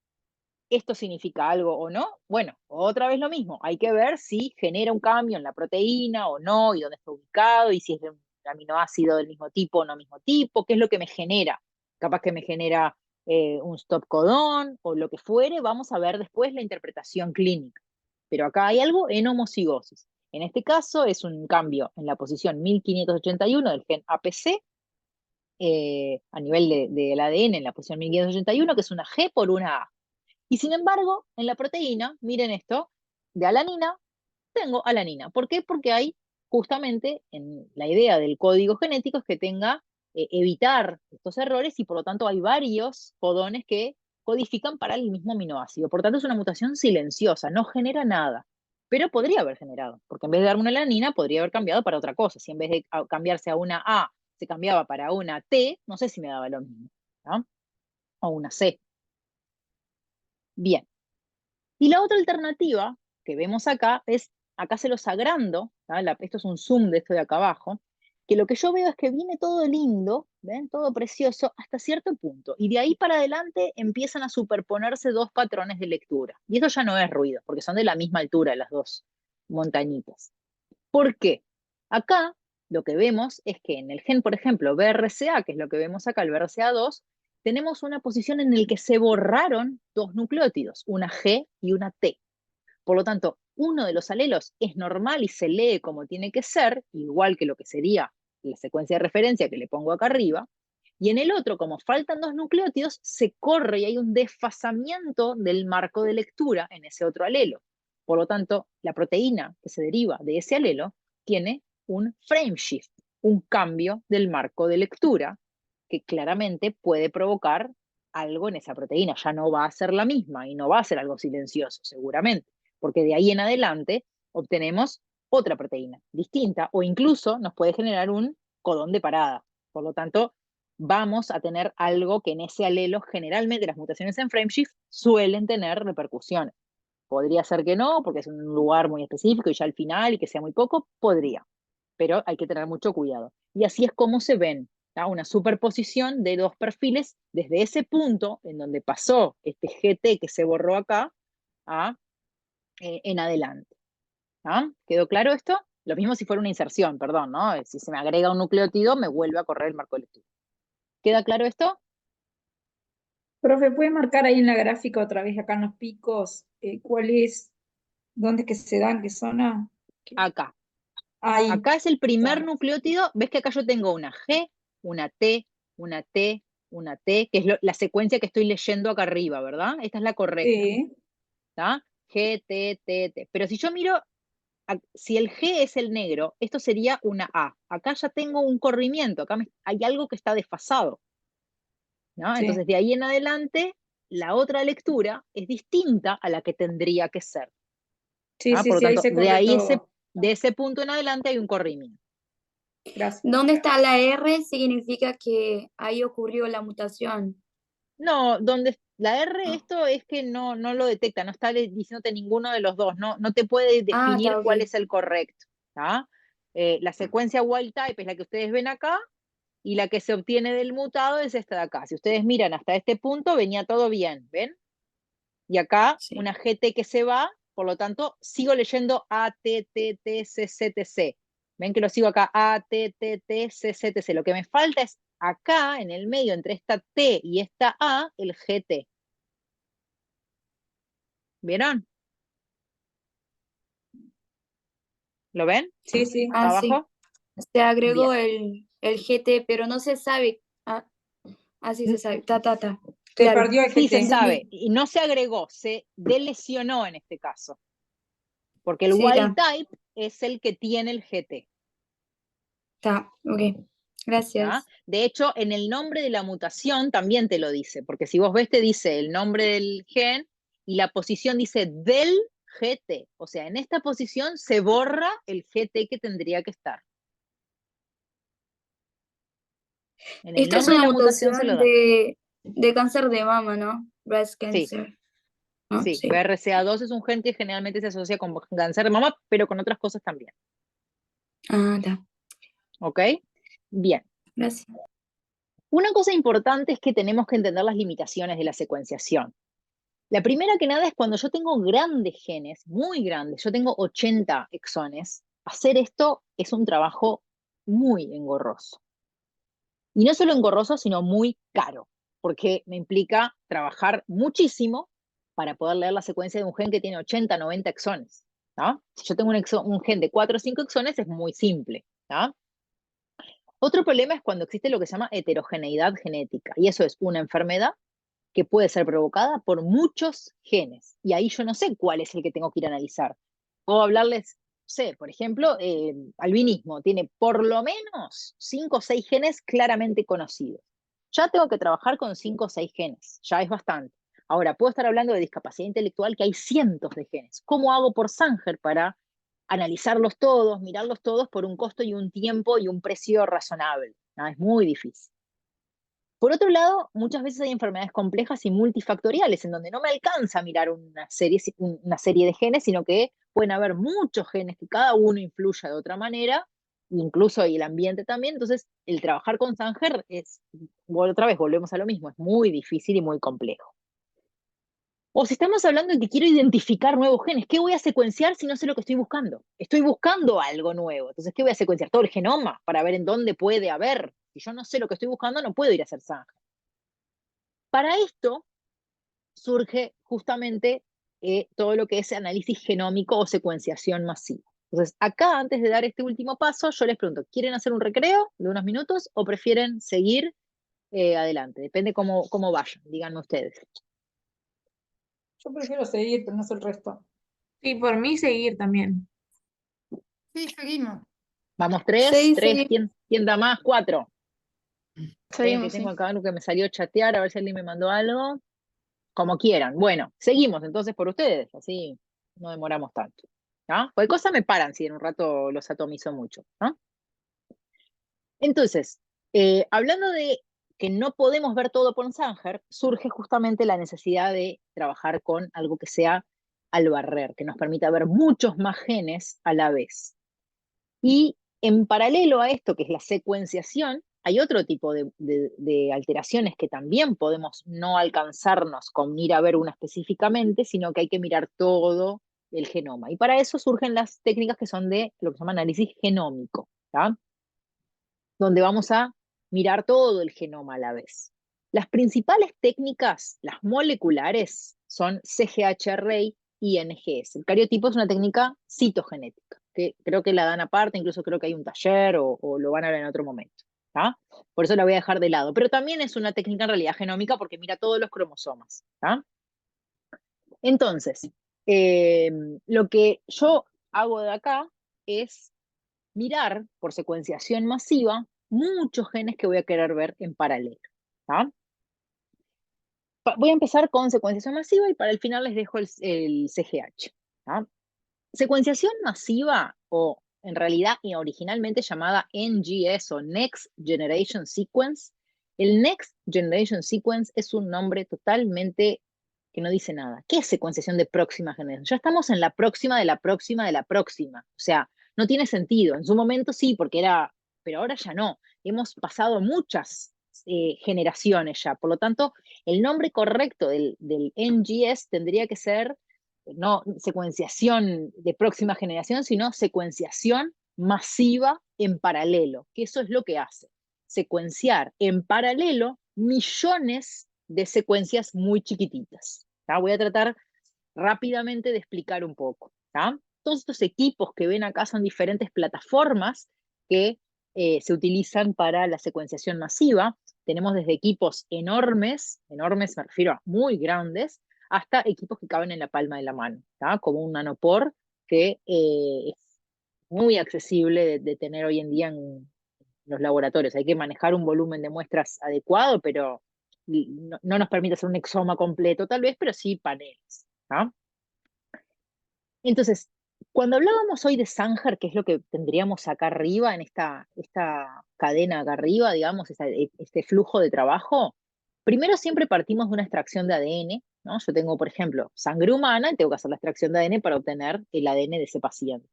¿Esto significa algo o no? Bueno, otra vez lo mismo. Hay que ver si genera un cambio en la proteína o no, y dónde está ubicado, y si es de un aminoácido del mismo tipo o no mismo tipo, qué es lo que me genera. Capaz que me genera un stop codón o lo que fuere. Vamos a ver después la interpretación clínica. Pero acá hay algo en homocigosis. En este caso es un cambio en la posición 1581 del gen APC, a nivel del ADN en la posición 1581, que es una G por una A. Y sin embargo, en la proteína, miren esto, de alanina, tengo alanina. ¿Por qué? Porque hay justamente en la idea del código genético es que tenga, evitar estos errores y por lo tanto hay varios codones que codifican para el mismo aminoácido. Por tanto, es una mutación silenciosa, no genera nada. Pero podría haber generado, porque en vez de darme una alanina, podría haber cambiado para otra cosa. Si en vez de cambiarse a una A, se cambiaba para una T, no sé si me daba lo mismo, ¿no? O una C. Bien. Y la otra alternativa que vemos acá es, acá se los agrando, esto es un zoom de esto de acá abajo, que lo que yo veo es que viene todo lindo, ¿ven? Todo precioso hasta cierto punto. Y de ahí para adelante empiezan a superponerse dos patrones de lectura. Y eso ya no es ruido, porque son de la misma altura las dos montañitas. ¿Por qué? Acá lo que vemos es que en el gen, por ejemplo, BRCA, que es lo que vemos acá, el BRCA2, tenemos una posición en la que se borraron dos nucleótidos, una G y una T. Por lo tanto, uno de los alelos es normal y se lee como tiene que ser, igual que lo que sería la secuencia de referencia que le pongo acá arriba, y en el otro, como faltan dos nucleótidos, se corre y hay un desfasamiento del marco de lectura en ese otro alelo. Por lo tanto, la proteína que se deriva de ese alelo tiene un frame shift, un cambio del marco de lectura que claramente puede provocar algo en esa proteína. Ya no va a ser la misma y no va a ser algo silencioso, seguramente, porque de ahí en adelante obtenemos otra proteína distinta o incluso nos puede generar un codón de parada. Por lo tanto, vamos a tener algo que en ese alelo, generalmente las mutaciones en frameshift suelen tener repercusiones. Podría ser que no, porque es un lugar muy específico y ya al final y que sea muy poco, podría, pero hay que tener mucho cuidado. Y así es como se ven, ¿tá? Una superposición de dos perfiles desde ese punto en donde pasó este GT que se borró acá en adelante. ¿Tá? ¿Quedó claro esto? Lo mismo si fuera una inserción, perdón, ¿no? Si se me agrega un nucleótido, me vuelve a correr el marco de lectura. ¿Queda claro esto? Profe, ¿puede marcar ahí en la gráfica otra vez acá en los picos cuál es, dónde es que se dan, qué zona? Acá. Ahí. Acá es el primer Está. nucleótido. ¿Ves que acá yo tengo una G, una T, una T, una T, que es la secuencia que estoy leyendo acá arriba, ¿verdad? Esta es la correcta, Sí, ¿está? G, T, T, T. Pero si yo miro, si el G es el negro, esto sería una A. Acá ya tengo un corrimiento, acá hay algo que está desfasado, ¿no? sí, Entonces, de ahí en adelante, la otra lectura es distinta a la que tendría que ser. sí, sí, Por lo sí, ahí tanto, se de corre ahí todo. de ese punto en adelante hay un corrimiento. Gracias. ¿Dónde está la R? Significa que ahí ocurrió la mutación. No, donde la R, Ah, esto es que no lo detecta, no está diciéndote ninguno de los dos, no te puede definir está, ok. cuál es el correcto. ¿Tá? La secuencia wild type es la que ustedes ven acá, y la que se obtiene del mutado es esta de acá. Si ustedes miran hasta este punto, venía todo bien, ¿ven? Y acá Sí. una GT que se va, por lo tanto, sigo leyendo A, T, T, T, C, C, T, C. Ven que lo sigo acá, A, T, T, T, C, C, T, C. Lo que me falta es acá, en el medio, entre esta T y esta A, el GT. ¿Vieron? ¿Lo ven? Sí, sí. ¿Acá Ah, sí. abajo? Se Bien. agregó el GT, pero no se sabe. Ah, sí se N- sabe. Ta. Se Claro. perdió el Sí se GT. sabe, Entendí. y no se agregó, se delecionó en este caso, porque el Sí, wild está. type es el que tiene el GT. Está. Ok. ¿Tá? Gracias. De hecho, en el nombre de la mutación también te lo dice, porque si vos ves te dice el nombre del gen y la posición dice del GT. O sea, en esta posición se borra el GT que tendría que estar. En el Esta es nombre de una la mutación se lo mutación da. de cáncer de mama, ¿no? Breast Sí, cancer. ¿No? sí. Sí. BRCA2 es un gen que generalmente se asocia con cáncer de mama, pero con otras cosas también. Ah, está. ¿Ok? Bien. Gracias. Una cosa importante es que tenemos que entender las limitaciones de la secuenciación. La primera que nada es cuando yo tengo grandes genes, muy grandes, yo tengo 80 exones, hacer esto es un trabajo muy engorroso. Y no solo engorroso, sino muy caro, porque me implica trabajar muchísimo para poder leer la secuencia de un gen que tiene 80, 90 exones. ¿No? Si yo tengo un gen de 4 o 5 exones, es muy simple. ¿No? Otro problema es cuando existe lo que se llama heterogeneidad genética, y eso es una enfermedad que puede ser provocada por muchos genes. Y ahí yo no sé cuál es el que tengo que ir a analizar. Puedo hablarles, no sé, por ejemplo, albinismo tiene por lo menos 5 o 6 genes claramente conocidos. Ya tengo que trabajar con 5 o 6 genes, ya es bastante. Ahora, puedo estar hablando de discapacidad intelectual que hay cientos de genes. ¿Cómo hago por Sanger para analizarlos todos, mirarlos todos por un costo y un tiempo y un precio razonable? ¿No? Es muy difícil. Por otro lado, muchas veces hay enfermedades complejas y multifactoriales, en donde no me alcanza a mirar una serie de genes, sino que pueden haber muchos genes que cada uno influya de otra manera, incluso y el ambiente también. Entonces, el trabajar con Sanger es, otra vez, volvemos a lo mismo, es muy difícil y muy complejo. O si estamos hablando de que quiero identificar nuevos genes, ¿qué voy a secuenciar si no sé lo que estoy buscando? Estoy buscando algo nuevo. Entonces, ¿qué voy a secuenciar? Todo el genoma para ver en dónde puede haber. Si yo no sé lo que estoy buscando, no puedo ir a hacer Sanger. Para esto surge justamente todo lo que es análisis genómico o secuenciación masiva. Entonces, acá, antes de dar este último paso, yo les pregunto, ¿quieren hacer un recreo de unos minutos o prefieren seguir adelante? Depende cómo vayan, díganme ustedes. Yo prefiero seguir, pero no sé el resto. Sí, por mí seguir también. Sí, seguimos. Vamos, tres, Sí, tres, sí. ¿quién da más? Cuatro. Esperen que Seguimos, tengo sí. acá algo que me salió a chatear, a ver si alguien me mandó algo. Como quieran. Bueno, seguimos entonces por ustedes, así no demoramos tanto. ¿No? Cualquier cosa me paran si en un rato los atomizo mucho. ¿No? Entonces, hablando de que no podemos ver todo por Sanger, surge justamente la necesidad de trabajar con algo que sea al barrer, que nos permita ver muchos más genes a la vez. Y en paralelo a esto, que es la secuenciación, hay otro tipo de alteraciones que también podemos no alcanzarnos con ir a ver una específicamente, sino que hay que mirar todo el genoma. Y para eso surgen las técnicas que son de lo que se llama análisis genómico, ¿tá? Donde vamos a mirar todo el genoma a la vez. Las principales técnicas, las moleculares, son CGH-Array y NGS. El cariotipo es una técnica citogenética, que creo que la dan aparte, incluso creo que hay un taller o lo van a ver en otro momento. ¿Tá? Por eso la voy a dejar de lado. Pero también es una técnica en realidad genómica porque mira todos los cromosomas. ¿Tá? Entonces, lo que yo hago de acá es mirar por secuenciación masiva muchos genes que voy a querer ver en paralelo. ¿Tá? Voy a empezar con secuenciación masiva y para el final les dejo el CGH. ¿Tá? Secuenciación masiva, o en realidad y originalmente llamada NGS o Next Generation Sequence, el Next Generation Sequence es un nombre totalmente que no dice nada. ¿Qué es secuenciación de próxima generación? Ya estamos en la próxima de la próxima de la próxima. O sea, no tiene sentido. En su momento sí, porque era, pero ahora ya no. Hemos pasado muchas generaciones ya. Por lo tanto, el nombre correcto del NGS tendría que ser no secuenciación de próxima generación, sino secuenciación masiva en paralelo, que eso es lo que hace. Secuenciar en paralelo millones de secuencias muy chiquititas. ¿Tá? Voy a tratar rápidamente de explicar un poco. ¿Tá? Todos estos equipos que ven acá son diferentes plataformas que se utilizan para la secuenciación masiva. Tenemos desde equipos enormes, enormes me refiero a muy grandes, hasta equipos que caben en la palma de la mano, ¿tá? Como un nanopor que es muy accesible de tener hoy en día en los laboratorios. Hay que manejar un volumen de muestras adecuado, pero no nos permite hacer un exoma completo tal vez, pero sí paneles. ¿Tá? Entonces, cuando hablábamos hoy de Sanger, que es lo que tendríamos acá arriba, en esta cadena acá arriba, digamos, este flujo de trabajo, primero siempre partimos de una extracción de ADN, ¿no? Yo tengo, por ejemplo, sangre humana y tengo que hacer la extracción de ADN para obtener el ADN de ese paciente.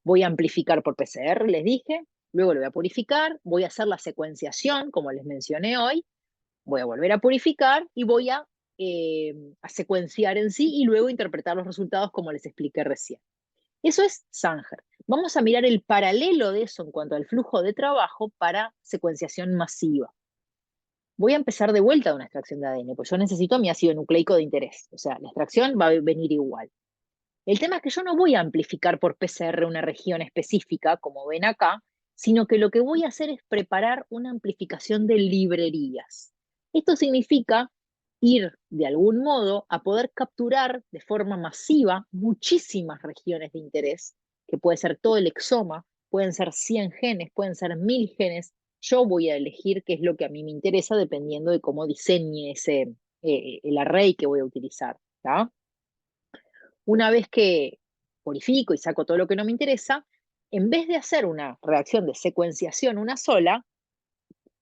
Voy a amplificar por PCR, les dije, luego lo voy a purificar, voy a hacer la secuenciación, como les mencioné hoy, voy a volver a purificar y voy a secuenciar en sí y luego interpretar los resultados como les expliqué recién. Eso es Sanger. Vamos a mirar el paralelo de eso en cuanto al flujo de trabajo para secuenciación masiva. Voy a empezar de vuelta de una extracción de ADN, pues yo necesito mi ácido nucleico de interés. O sea, la extracción va a venir igual. El tema es que yo no voy a amplificar por PCR una región específica, como ven acá, sino que lo que voy a hacer es preparar una amplificación de librerías. Esto significa ir de algún modo a poder capturar de forma masiva muchísimas regiones de interés, que puede ser todo el exoma, pueden ser 100 genes, pueden ser 1000 genes. Yo voy a elegir qué es lo que a mí me interesa dependiendo de cómo diseñe el array que voy a utilizar. ¿Tá? Una vez que purifico y saco todo lo que no me interesa, en vez de hacer una reacción de secuenciación una sola,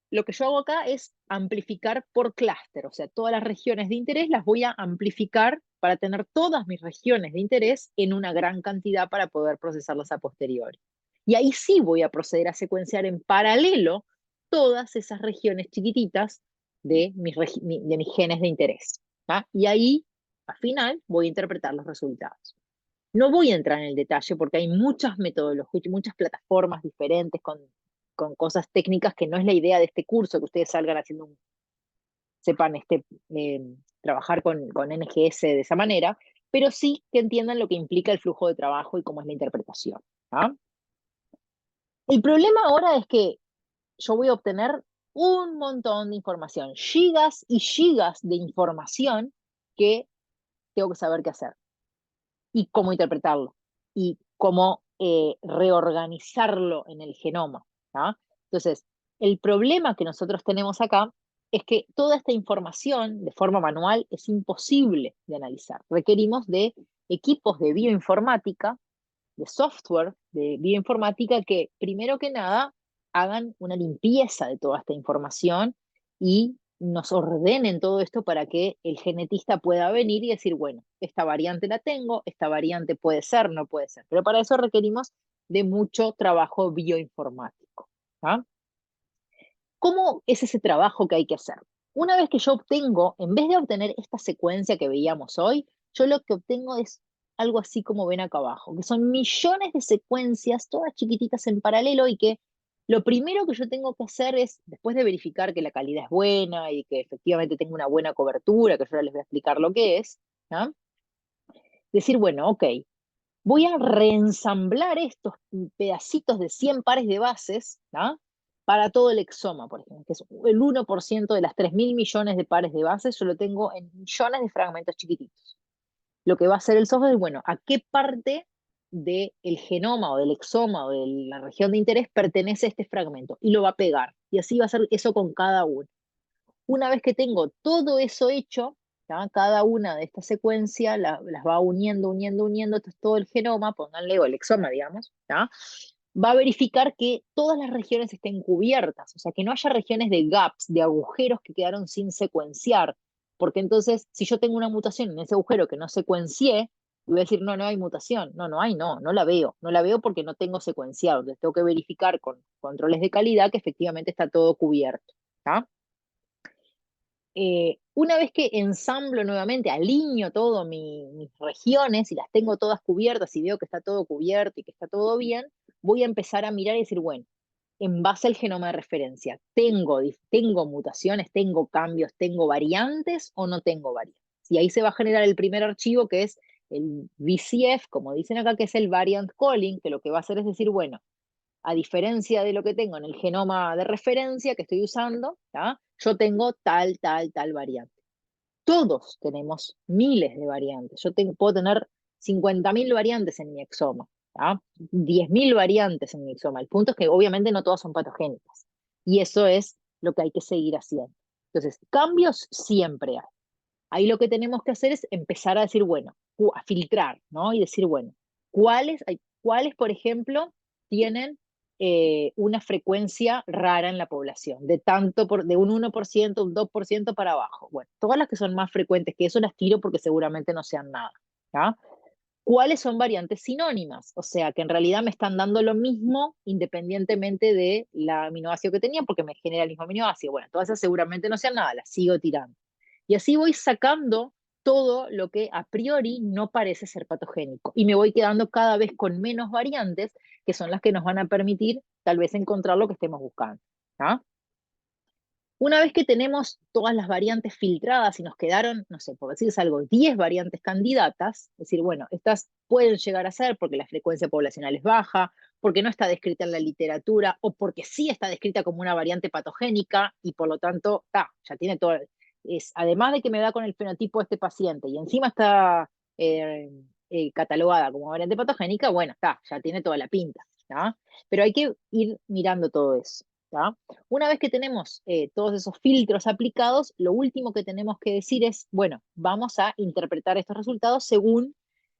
lo que yo hago acá es amplificar por clúster, o sea, todas las regiones de interés las voy a amplificar para tener todas mis regiones de interés en una gran cantidad para poder procesarlas a posteriori. Y ahí sí voy a proceder a secuenciar en paralelo todas esas regiones chiquititas de mis genes de interés. ¿Tá? Y ahí, al final, voy a interpretar los resultados. No voy a entrar en el detalle porque hay muchas metodologías, muchas plataformas diferentes con cosas técnicas que no es la idea de este curso, que ustedes salgan haciendo sepan trabajar con NGS de esa manera, pero sí que entiendan lo que implica el flujo de trabajo y cómo es la interpretación. ¿Ah? El problema ahora es que yo voy a obtener un montón de información, gigas y gigas de información que tengo que saber qué hacer y cómo interpretarlo y cómo reorganizarlo en el genoma. ¿Ah? Entonces, el problema que nosotros tenemos acá es que toda esta información de forma manual es imposible de analizar. Requerimos de equipos de bioinformática, de software de bioinformática que, primero que nada, hagan una limpieza de toda esta información y nos ordenen todo esto para que el genetista pueda venir y decir, bueno, esta variante la tengo, esta variante puede ser, no puede ser. Pero para eso requerimos de mucho trabajo bioinformático. ¿Ah? ¿Cómo es ese trabajo que hay que hacer? Una vez que yo obtengo, en vez de obtener esta secuencia que veíamos hoy, yo lo que obtengo es algo así como ven acá abajo, que son millones de secuencias, todas chiquititas en paralelo, y que lo primero que yo tengo que hacer es, después de verificar que la calidad es buena y que efectivamente tengo una buena cobertura, que yo ahora les voy a explicar lo que es, ¿ah? Decir, bueno, ok, voy a reensamblar estos pedacitos de 100 pares de bases, ¿ah? Para todo el exoma, por ejemplo, que es el 1% de las 3.000 millones de pares de bases, yo lo tengo en millones de fragmentos chiquititos. Lo que va a hacer el software es, bueno, ¿a qué parte del genoma o del exoma o de la región de interés pertenece este fragmento? Y lo va a pegar. Y así va a hacer eso con cada uno. Una vez que tengo todo eso hecho, ¿tá? Cada una de estas secuencias las va uniendo, esto es todo el genoma, pónganle, o el exoma, digamos, ¿tá? Va a verificar que todas las regiones estén cubiertas, o sea, que no haya regiones de gaps, de agujeros que quedaron sin secuenciar, porque entonces, si yo tengo una mutación en ese agujero que no secuencié, voy a decir, no, no hay mutación, no la veo porque no tengo secuenciado, entonces tengo que verificar con controles de calidad que efectivamente está todo cubierto, ¿tá? Una vez que ensamblo nuevamente, alineo todas mis regiones y las tengo todas cubiertas y veo que está todo cubierto y que está todo bien, voy a empezar a mirar y decir, bueno, en base al genoma de referencia, ¿tengo mutaciones, tengo cambios, tengo variantes o no tengo variantes? Y ahí se va a generar el primer archivo que es el VCF, como dicen acá, que es el variant calling, que lo que va a hacer es decir, bueno, a diferencia de lo que tengo en el genoma de referencia que estoy usando, ¿tá? Yo tengo tal variante. Todos tenemos miles de variantes. Puedo tener 50.000 variantes en mi exoma, ¿tá? 10.000 variantes en mi exoma. El punto es que obviamente no todas son patogénicas. Y eso es lo que hay que seguir haciendo. Entonces, cambios siempre hay. Ahí lo que tenemos que hacer es empezar a decir, bueno, a filtrar, ¿no? Y decir, bueno, ¿cuáles, por ejemplo, tienen una frecuencia rara en la población? De un 1%, un 2% para abajo. Bueno, todas las que son más frecuentes que eso las tiro porque seguramente no sean nada, ¿tá? ¿Cuáles son variantes sinónimas? O sea, que en realidad me están dando lo mismo independientemente de la aminoácido que tenía porque me genera el mismo aminoácido. Bueno, todas esas seguramente no sean nada, las sigo tirando. Y así voy sacando todo lo que a priori no parece ser patogénico. Y me voy quedando cada vez con menos variantes, que son las que nos van a permitir tal vez encontrar lo que estemos buscando, ¿ah? Una vez que tenemos todas las variantes filtradas y nos quedaron, no sé, por decirles algo, 10 variantes candidatas, es decir, bueno, estas pueden llegar a ser porque la frecuencia poblacional es baja, porque no está descrita en la literatura, o porque sí está descrita como una variante patogénica y por lo tanto, ya tiene todo, además de que me da con el fenotipo de este paciente y encima está catalogada como variante patogénica, bueno, ya tiene toda la pinta, ¿tá? Pero hay que ir mirando todo eso, ¿tá? Una vez que tenemos todos esos filtros aplicados, lo último que tenemos que decir es, bueno, vamos a interpretar estos resultados según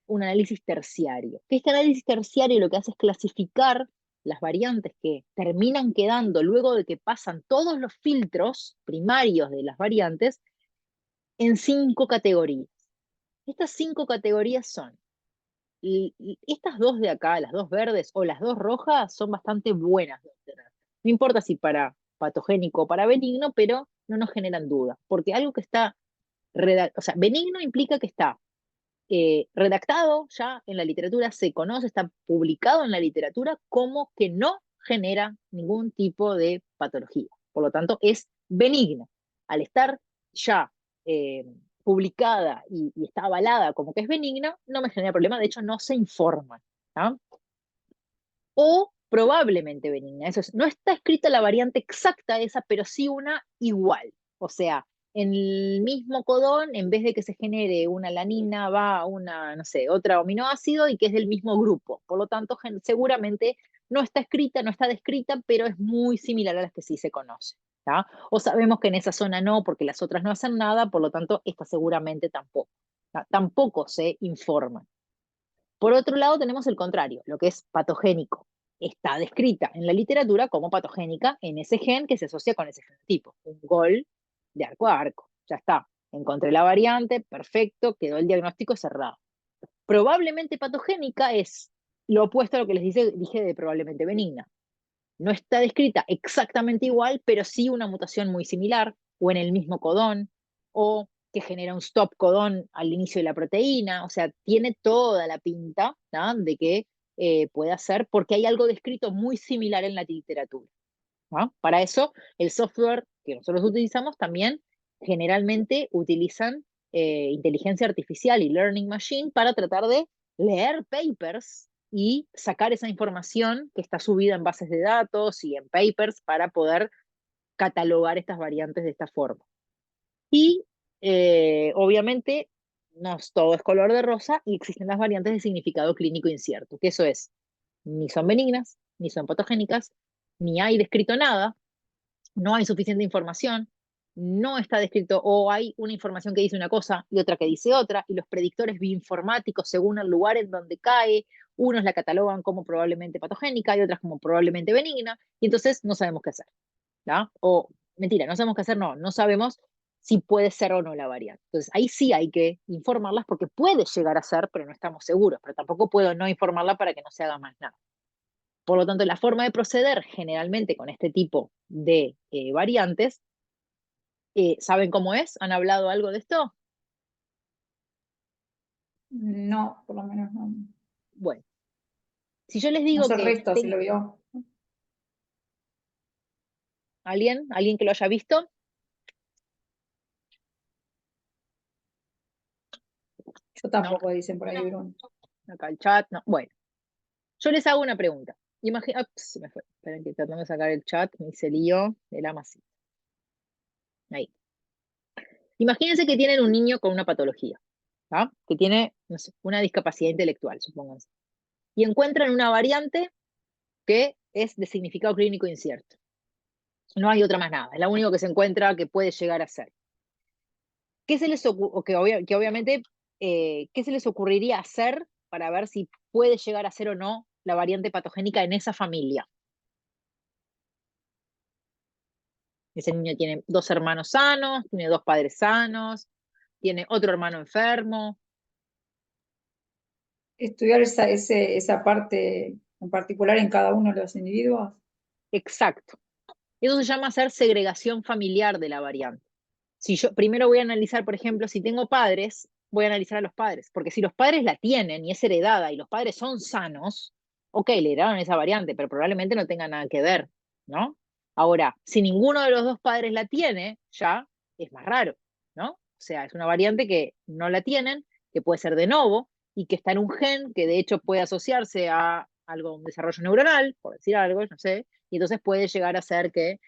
un análisis terciario. Este análisis terciario lo que hace es clasificar las variantes que terminan quedando luego de que pasan todos los filtros primarios de las variantes en 5 categorías. Estas 5 categorías son, estas dos de acá, las dos verdes o las dos rojas, son bastante buenas de obtener. No importa si para patogénico o para benigno, pero no nos generan duda, porque algo que está, o sea, benigno implica que está redactado ya en la literatura, se conoce, está publicado en la literatura como que no genera ningún tipo de patología. Por lo tanto, es benigno. Al estar ya publicada y está avalada como que es benigna, no me genera problema, de hecho no se informa, ¿tá? O probablemente benigna, eso es, no está escrita la variante exacta esa, pero sí una igual, o sea, en el mismo codón, en vez de que se genere una alanina, va una, no sé, otra aminoácido y que es del mismo grupo, por lo tanto, seguramente no está escrita, no está descrita, pero es muy similar a las que sí se conocen, ¿tá? O sabemos que en esa zona no, porque las otras no hacen nada, por lo tanto, esta seguramente tampoco, ¿tá? Tampoco se informan. Por otro lado, tenemos el contrario, lo que es patogénico. Está descrita en la literatura como patogénica en ese gen que se asocia con ese fenotipo. Un GOL de arco a arco. Ya está. Encontré la variante, perfecto, quedó el diagnóstico cerrado. Probablemente patogénica es lo opuesto a lo que les dije de probablemente benigna. No está descrita exactamente igual, pero sí una mutación muy similar, o en el mismo codón, o que genera un stop codón al inicio de la proteína. O sea, tiene toda la pinta, ¿no?, de que pueda ser, porque hay algo descrito muy similar en la literatura, ¿no? Para eso, el software que nosotros utilizamos también generalmente utilizan inteligencia artificial y learning machine para tratar de leer papers y sacar esa información que está subida en bases de datos y en papers para poder catalogar estas variantes de esta forma. Y obviamente no todo es color de rosa y existen las variantes de significado clínico incierto, que eso es, ni son benignas, ni son patogénicas, ni hay descrito nada, no hay suficiente información, no está descrito, o hay una información que dice una cosa y otra que dice otra, y los predictores bioinformáticos, según el lugar en donde cae, unos la catalogan como probablemente patogénica y otras como probablemente benigna, y entonces no sabemos qué hacer, ¿no? O, mentira, no sabemos qué hacer, no sabemos si puede ser o no la variante. Entonces, ahí sí hay que informarlas porque puede llegar a ser, pero no estamos seguros, pero tampoco puedo no informarla para que no se haga más nada. Por lo tanto, la forma de proceder generalmente con este tipo de variantes, ¿saben cómo es? ¿Han hablado algo de esto? No, por lo menos no. Bueno, si yo les No digo sé el que resto, si lo vio. alguien que lo haya visto, Yo tampoco, dicen por ahí, Bruno. acá el chat, no. Bueno, yo les hago una pregunta. Imagina, se me fue. Esperen que tratando de sacar el chat, me hice lío de la masita. Ahí. Imagínense que tienen un niño con una patología, ¿ah? Que tiene, no sé, una discapacidad intelectual, supónganse. Y encuentran una variante que es de significado clínico incierto. No hay otra más nada, es la única que se encuentra que puede llegar a ser. ¿Qué se les que obviamente, qué se les ocurriría hacer para ver si puede llegar a ser o no la variante patogénica en esa familia? Ese niño tiene 2 hermanos sanos, tiene 2 padres sanos, tiene otro hermano enfermo. Estudiar esa parte en particular en cada uno de los individuos. Exacto. Eso se llama hacer segregación familiar de la variante. Si yo primero voy a analizar, por ejemplo, si tengo padres, voy a analizar a los padres, porque si los padres la tienen y es heredada y los padres son sanos, ok, le heredaron esa variante, pero probablemente no tenga nada que ver, ¿no? Ahora, si ninguno de los 2 padres la tiene, ya es más raro, ¿no? O sea, es una variante que no la tienen, que puede ser de novo y que está en un gen que de hecho puede asociarse a algo, un desarrollo neuronal, por decir algo, no sé, y entonces puede llegar a ser que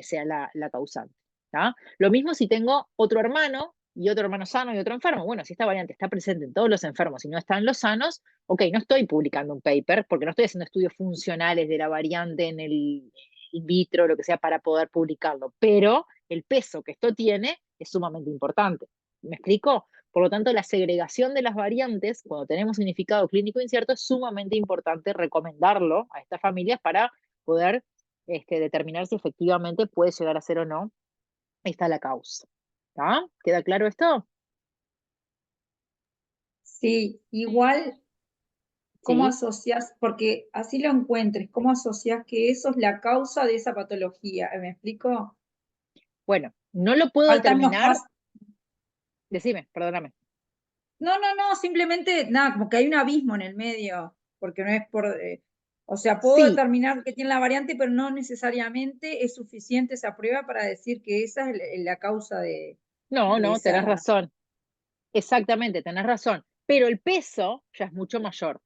sea la causante. ¿Tá? Lo mismo si tengo otro hermano y otro hermano sano y otro enfermo. Bueno, si esta variante está presente en todos los enfermos y no está en los sanos, ok, no estoy publicando un paper porque no estoy haciendo estudios funcionales de la variante en el in vitro, lo que sea, para poder publicarlo. Pero el peso que esto tiene es sumamente importante. ¿Me explico? Por lo tanto, la segregación de las variantes, cuando tenemos significado clínico incierto, es sumamente importante recomendarlo a estas familias para poder determinar si efectivamente puede llegar a ser o no esta la causa. ¿Está? ¿Queda claro esto? Sí, igual, ¿cómo Sí. asocias? Porque así lo encuentres, ¿cómo asocias que eso es la causa de esa patología? ¿Me explico? Bueno, no lo puedo Faltan los determinar. pasos. Decime, perdóname. No, simplemente, nada, como que hay un abismo en el medio, porque no es por, o sea, puedo Sí, determinar que tiene la variante, pero no necesariamente es suficiente esa prueba para decir que esa es la causa de no, tenés esa. razón. Exactamente, tenés razón. Pero el peso ya es mucho mayor.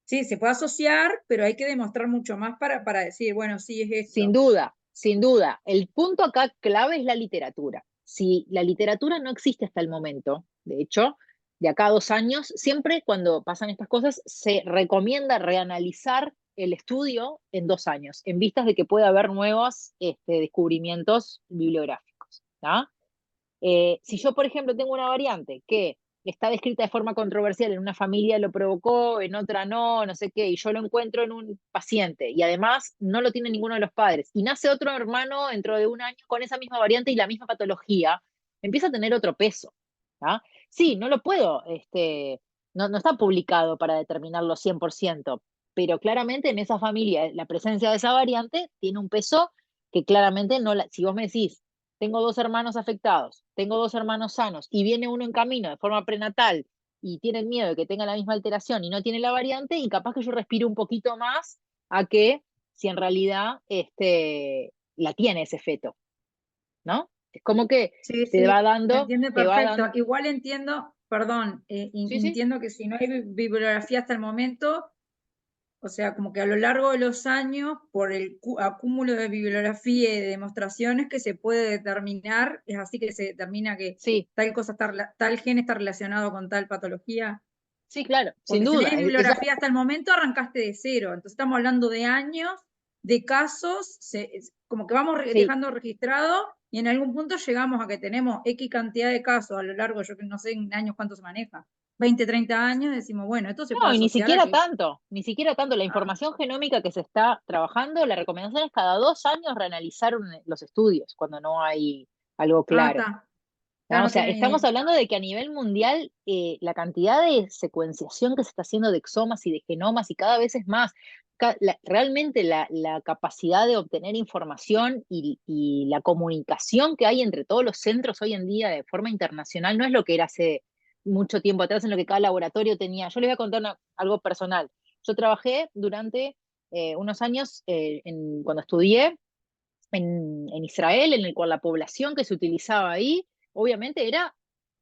Sí, se puede asociar, pero hay que demostrar mucho más para decir, bueno, sí es Sin esto. duda, sin duda. El punto acá clave es la literatura. Si la literatura no existe hasta el momento, de hecho, de acá a 2 años, siempre cuando pasan estas cosas, se recomienda reanalizar el estudio en 2 años, en vistas de que puede haber nuevos descubrimientos bibliográficos. ¿Tá? Si yo, por ejemplo, tengo una variante que está descrita de forma controversial, en una familia lo provocó, en otra no sé qué, y yo lo encuentro en un paciente, y además no lo tiene ninguno de los padres, y nace otro hermano dentro de un año con esa misma variante y la misma patología, empieza a tener otro peso. ¿Tá? Sí, no lo puedo, no está publicado para determinarlo 100%, pero claramente en esa familia la presencia de esa variante tiene un peso que claramente no si vos me decís, tengo 2 hermanos afectados, tengo 2 hermanos sanos y viene uno en camino de forma prenatal y tienen miedo de que tenga la misma alteración y no tiene la variante, y capaz que yo respiro un poquito más a que si en realidad la tiene ese feto, ¿no? Es como que Sí, te va sí, se dando, entiende te va perfecto. dando, Igual entiendo, perdón, sí, sí, entiendo que si no hay bibliografía hasta el momento, o sea, como que a lo largo de los años, por el acúmulo de bibliografía y de demostraciones que se puede determinar, es así que se determina que sí, tal cosa tal gen está relacionado con tal patología. sí, claro, sin Porque si no duda. hay bibliografía hasta el momento, arrancaste de cero. Entonces estamos hablando de años, de casos, como que vamos Sí, dejando registrado y en algún punto llegamos a que tenemos X cantidad de casos a lo largo, yo que no sé en años cuánto se maneja, 20, 30 años, decimos, bueno, esto se no, puede y ni asociar a siquiera que... tanto, ni siquiera tanto. La Ah, información genómica que se está trabajando, la recomendación es cada 2 años reanalizar los estudios cuando no hay algo claro. está. Ya ¿No? O no sea, tenía ni estamos idea. hablando de que a nivel mundial la cantidad de secuenciación que se está haciendo de exomas y de genomas y cada vez es más. Realmente la capacidad de obtener información y la comunicación que hay entre todos los centros hoy en día de forma internacional no es lo que era hace mucho tiempo atrás, en lo que cada laboratorio tenía. Yo les voy a contar algo personal. Yo trabajé durante unos años cuando estudié en Israel, en el cual la población que se utilizaba ahí, obviamente era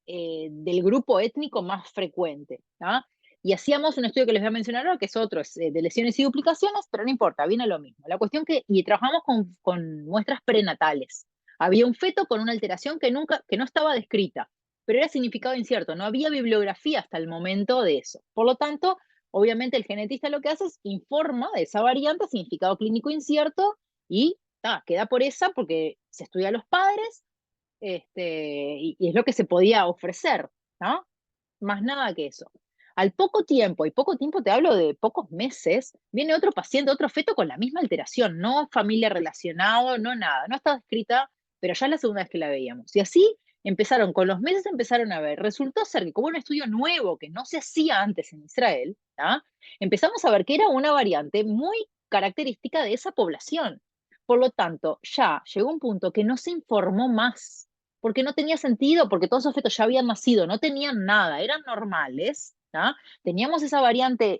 del grupo étnico más frecuente. ¿Tá? Y hacíamos un estudio que les voy a mencionar ahora, que es otro, es de lesiones y duplicaciones, pero no importa, viene lo mismo. La cuestión y trabajamos con muestras prenatales. Había un feto con una alteración que no estaba descrita, pero era significado incierto, no había bibliografía hasta el momento de eso. Por lo tanto, obviamente el genetista lo que hace es informa de esa variante, significado clínico incierto, y queda por esa porque se estudia a los padres, y es lo que se podía ofrecer, ¿no? Más nada que eso. Al poco tiempo, y poco tiempo te hablo de pocos meses, viene otro paciente, otro feto con la misma alteración, no familia relacionado, no nada, no está descrita, pero ya es la segunda vez que la veíamos. Y así con los meses empezaron a ver, resultó ser que como un estudio nuevo que no se hacía antes en Israel, ¿tá? Empezamos a ver que era una variante muy característica de esa población. Por lo tanto, ya llegó un punto que no se informó más, porque no tenía sentido, porque todos esos fetos ya habían nacido, no tenían nada, eran normales. ¿tá? Teníamos esa variante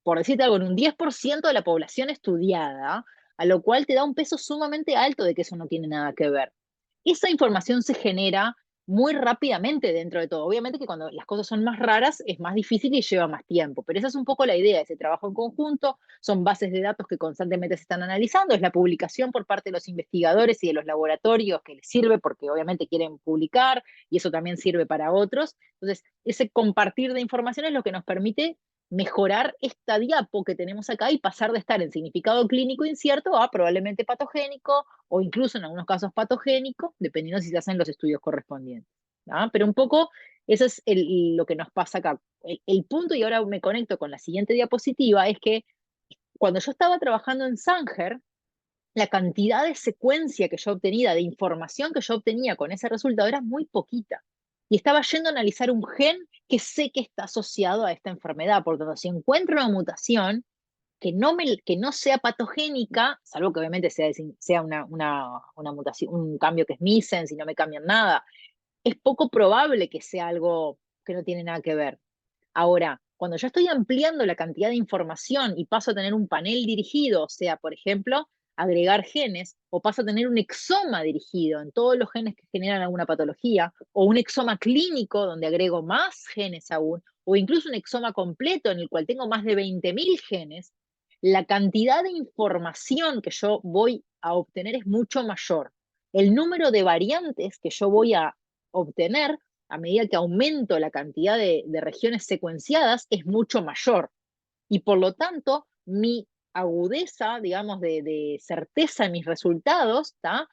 por decirte algo, en un 10% de la población estudiada, a lo cual te da un peso sumamente alto de que eso no tiene nada que ver. Esa información se genera muy rápidamente dentro de todo. Obviamente que cuando las cosas son más raras es más difícil y lleva más tiempo, pero esa es un poco la idea, ese trabajo en conjunto, son bases de datos que constantemente se están analizando, es la publicación por parte de los investigadores y de los laboratorios que les sirve porque obviamente quieren publicar y eso también sirve para otros. Entonces, ese compartir de información es lo que nos permite mejorar esta diapo que tenemos acá y pasar de estar en significado clínico incierto a probablemente patogénico o incluso en algunos casos patogénico, dependiendo si se hacen los estudios correspondientes. ¿tá? Pero un poco eso es lo que nos pasa acá. El punto, y ahora me conecto con la siguiente diapositiva, es que cuando yo estaba trabajando en Sanger, la cantidad de secuencia que yo obtenía, de información que yo obtenía con ese resultado era muy poquita. Y estaba yendo a analizar un gen que sé que está asociado a esta enfermedad. Por lo tanto, si encuentro una mutación que no sea patogénica, salvo que obviamente sea una mutación, un cambio que es missense y no me cambian nada, es poco probable que sea algo que no tiene nada que ver. Ahora, cuando yo estoy ampliando la cantidad de información y paso a tener un panel dirigido, o sea, por ejemplo, agregar genes, o paso a tener un exoma dirigido en todos los genes que generan alguna patología, o un exoma clínico donde agrego más genes aún, o incluso un exoma completo en el cual tengo más de 20.000 genes, la cantidad de información que yo voy a obtener es mucho mayor. El número de variantes que yo voy a obtener a medida que aumento la cantidad de regiones secuenciadas, es mucho mayor. Y por lo tanto, mi agudeza, digamos, de certeza en mis resultados, va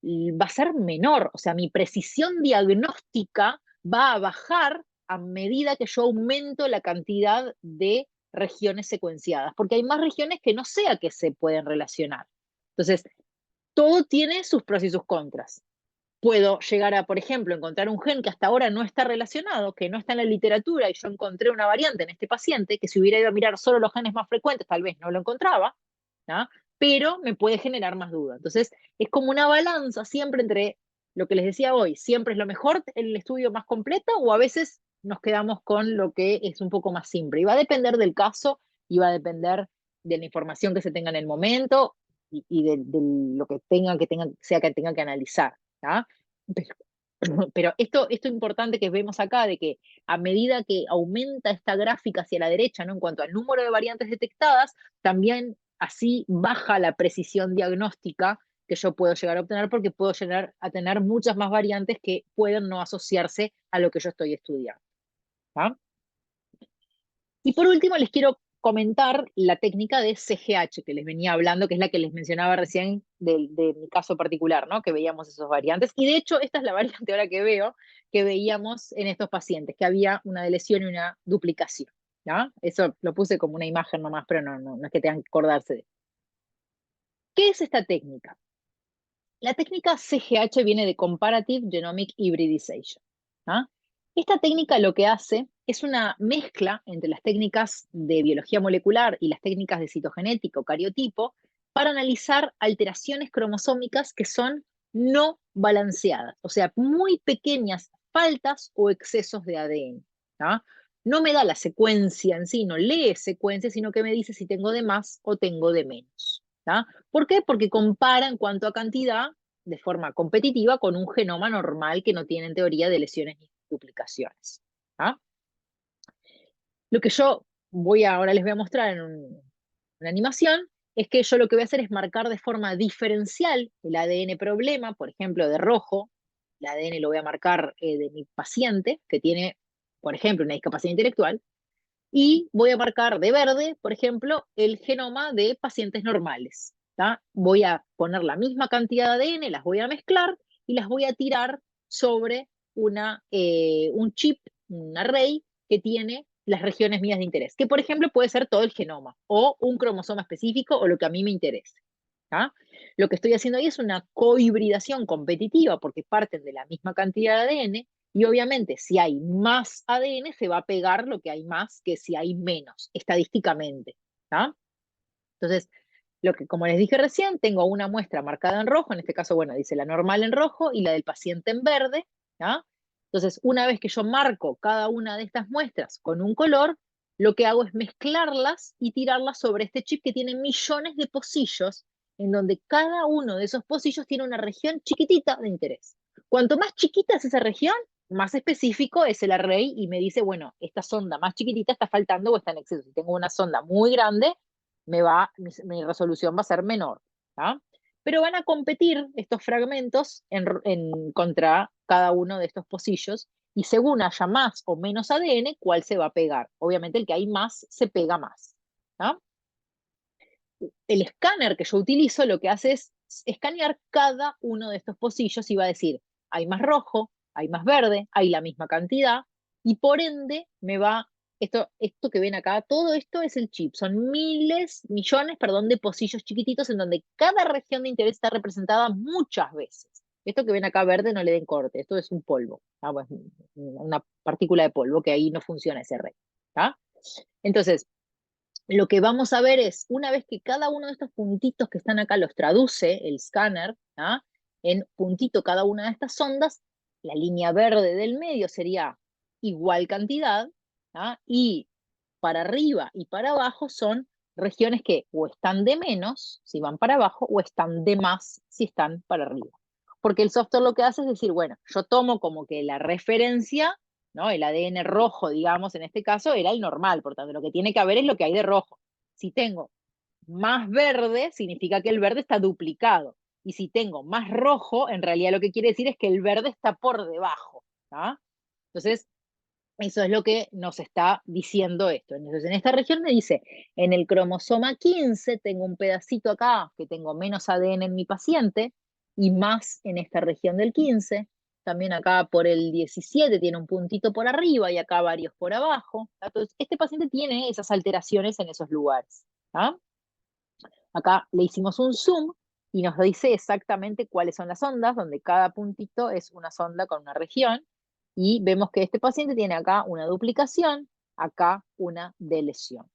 a ser menor. O sea, mi precisión diagnóstica va a bajar a medida que yo aumento la cantidad de regiones secuenciadas, porque hay más regiones que no sé a qué se pueden relacionar. Entonces, todo tiene sus pros y sus contras. Puedo llegar a, por ejemplo, encontrar un gen que hasta ahora no está relacionado, que no está en la literatura, y yo encontré una variante en este paciente, que si hubiera ido a mirar solo los genes más frecuentes, tal vez no lo encontraba, ¿no? Pero me puede generar más duda. Entonces, es como una balanza siempre entre lo que les decía hoy, siempre es lo mejor el estudio más completo, o a veces nos quedamos con lo que es un poco más simple. Y va a depender del caso, y va a depender de la información que se tenga en el momento, y de lo que sea que tenga que analizar. ¿Ah? Pero esto importante que vemos acá, de que a medida que aumenta esta gráfica hacia la derecha, ¿no? En cuanto al número de variantes detectadas, también así baja la precisión diagnóstica que yo puedo llegar a obtener, porque puedo llegar a tener muchas más variantes que pueden no asociarse a lo que yo estoy estudiando. ¿Ah? Y por último, les quiero comentar la técnica de CGH que les venía hablando, que es la que les mencionaba recién de mi caso particular, ¿no? Que veíamos esos variantes. Y de hecho, esta es la variante ahora que veo, que veíamos en estos pacientes, que había una deleción y una duplicación, ¿no? Eso lo puse como una imagen nomás, pero no es que tengan que acordarse de eso. ¿Qué es esta técnica? La técnica CGH viene de Comparative Genomic Hybridization. ¿Ah? Esta técnica lo que hace es una mezcla entre las técnicas de biología molecular y las técnicas de citogenética o cariotipo para analizar alteraciones cromosómicas que son no balanceadas, o sea, muy pequeñas faltas o excesos de ADN. ¿Ah? No me da la secuencia en sí, no lee secuencia, sino que me dice si tengo de más o tengo de menos. ¿Ah? ¿Por qué? Porque compara en cuanto a cantidad de forma competitiva con un genoma normal que no tiene en teoría de lesiones ni duplicaciones. ¿Ah? Lo que yo ahora les voy a mostrar en una animación es que yo lo que voy a hacer es marcar de forma diferencial el ADN problema, por ejemplo, de rojo. El ADN lo voy a marcar de mi paciente que tiene, por ejemplo, una discapacidad intelectual, y voy a marcar de verde, por ejemplo, el genoma de pacientes normales. ¿Tá? Voy a poner la misma cantidad de ADN, las voy a mezclar y las voy a tirar sobre un chip, un array que tiene las regiones mías de interés, que por ejemplo puede ser todo el genoma o un cromosoma específico o lo que a mí me interese. ¿Tá? Lo que estoy haciendo ahí es una cohibridación competitiva porque parten de la misma cantidad de ADN, y obviamente si hay más ADN se va a pegar lo que hay más que si hay menos, estadísticamente. ¿Tá? Entonces, como les dije recién, tengo una muestra marcada en rojo, en este caso, bueno, dice la normal en rojo y la del paciente en verde. ¿Tá? Entonces, una vez que yo marco cada una de estas muestras con un color, lo que hago es mezclarlas y tirarlas sobre este chip que tiene millones de pocillos, en donde cada uno de esos pocillos tiene una región chiquitita de interés. Cuanto más chiquita es esa región, más específico es el array y me dice, bueno, esta sonda más chiquitita está faltando o está en exceso. Si tengo una sonda muy grande, mi resolución va a ser menor. ¿Tá? Pero van a competir estos fragmentos contra cada uno de estos pocillos, y según haya más o menos ADN, ¿cuál se va a pegar? Obviamente el que hay más se pega más. ¿Tá? El escáner que yo utilizo lo que hace es escanear cada uno de estos pocillos y va a decir, hay más rojo, hay más verde, hay la misma cantidad, y por ende esto que ven acá, todo esto es el chip, son millones, de pocillos chiquititos en donde cada región de interés está representada muchas veces. Esto que ven acá verde no le den corte, esto es un polvo, pues una partícula de polvo que ahí no funciona ese array. ¿Tá? Entonces, lo que vamos a ver es, una vez que cada uno de estos puntitos que están acá los traduce el escáner, ¿tá? En puntito cada una de estas ondas, la línea verde del medio sería igual cantidad, ¿tá? Y para arriba y para abajo son regiones que o están de menos si van para abajo o están de más si están para arriba. Porque el software lo que hace es decir, bueno, yo tomo como que la referencia, ¿no? El ADN rojo, digamos, en este caso, era el normal, por tanto, lo que tiene que haber es lo que hay de rojo. Si tengo más verde, significa que el verde está duplicado. Y si tengo más rojo, en realidad lo que quiere decir es que el verde está por debajo. ¿Tá? Entonces, eso es lo que nos está diciendo esto. Entonces, en esta región me dice, en el cromosoma 15 tengo un pedacito acá que tengo menos ADN en mi paciente y más en esta región del 15. también acá por el 17 tiene un puntito por arriba y acá varios por abajo. Entonces, este paciente tiene esas alteraciones en esos lugares. ¿Ah? Acá le hicimos un zoom y nos dice exactamente cuáles son las ondas, donde cada puntito es una sonda con una región, y vemos que este paciente tiene acá una duplicación, acá una delesión.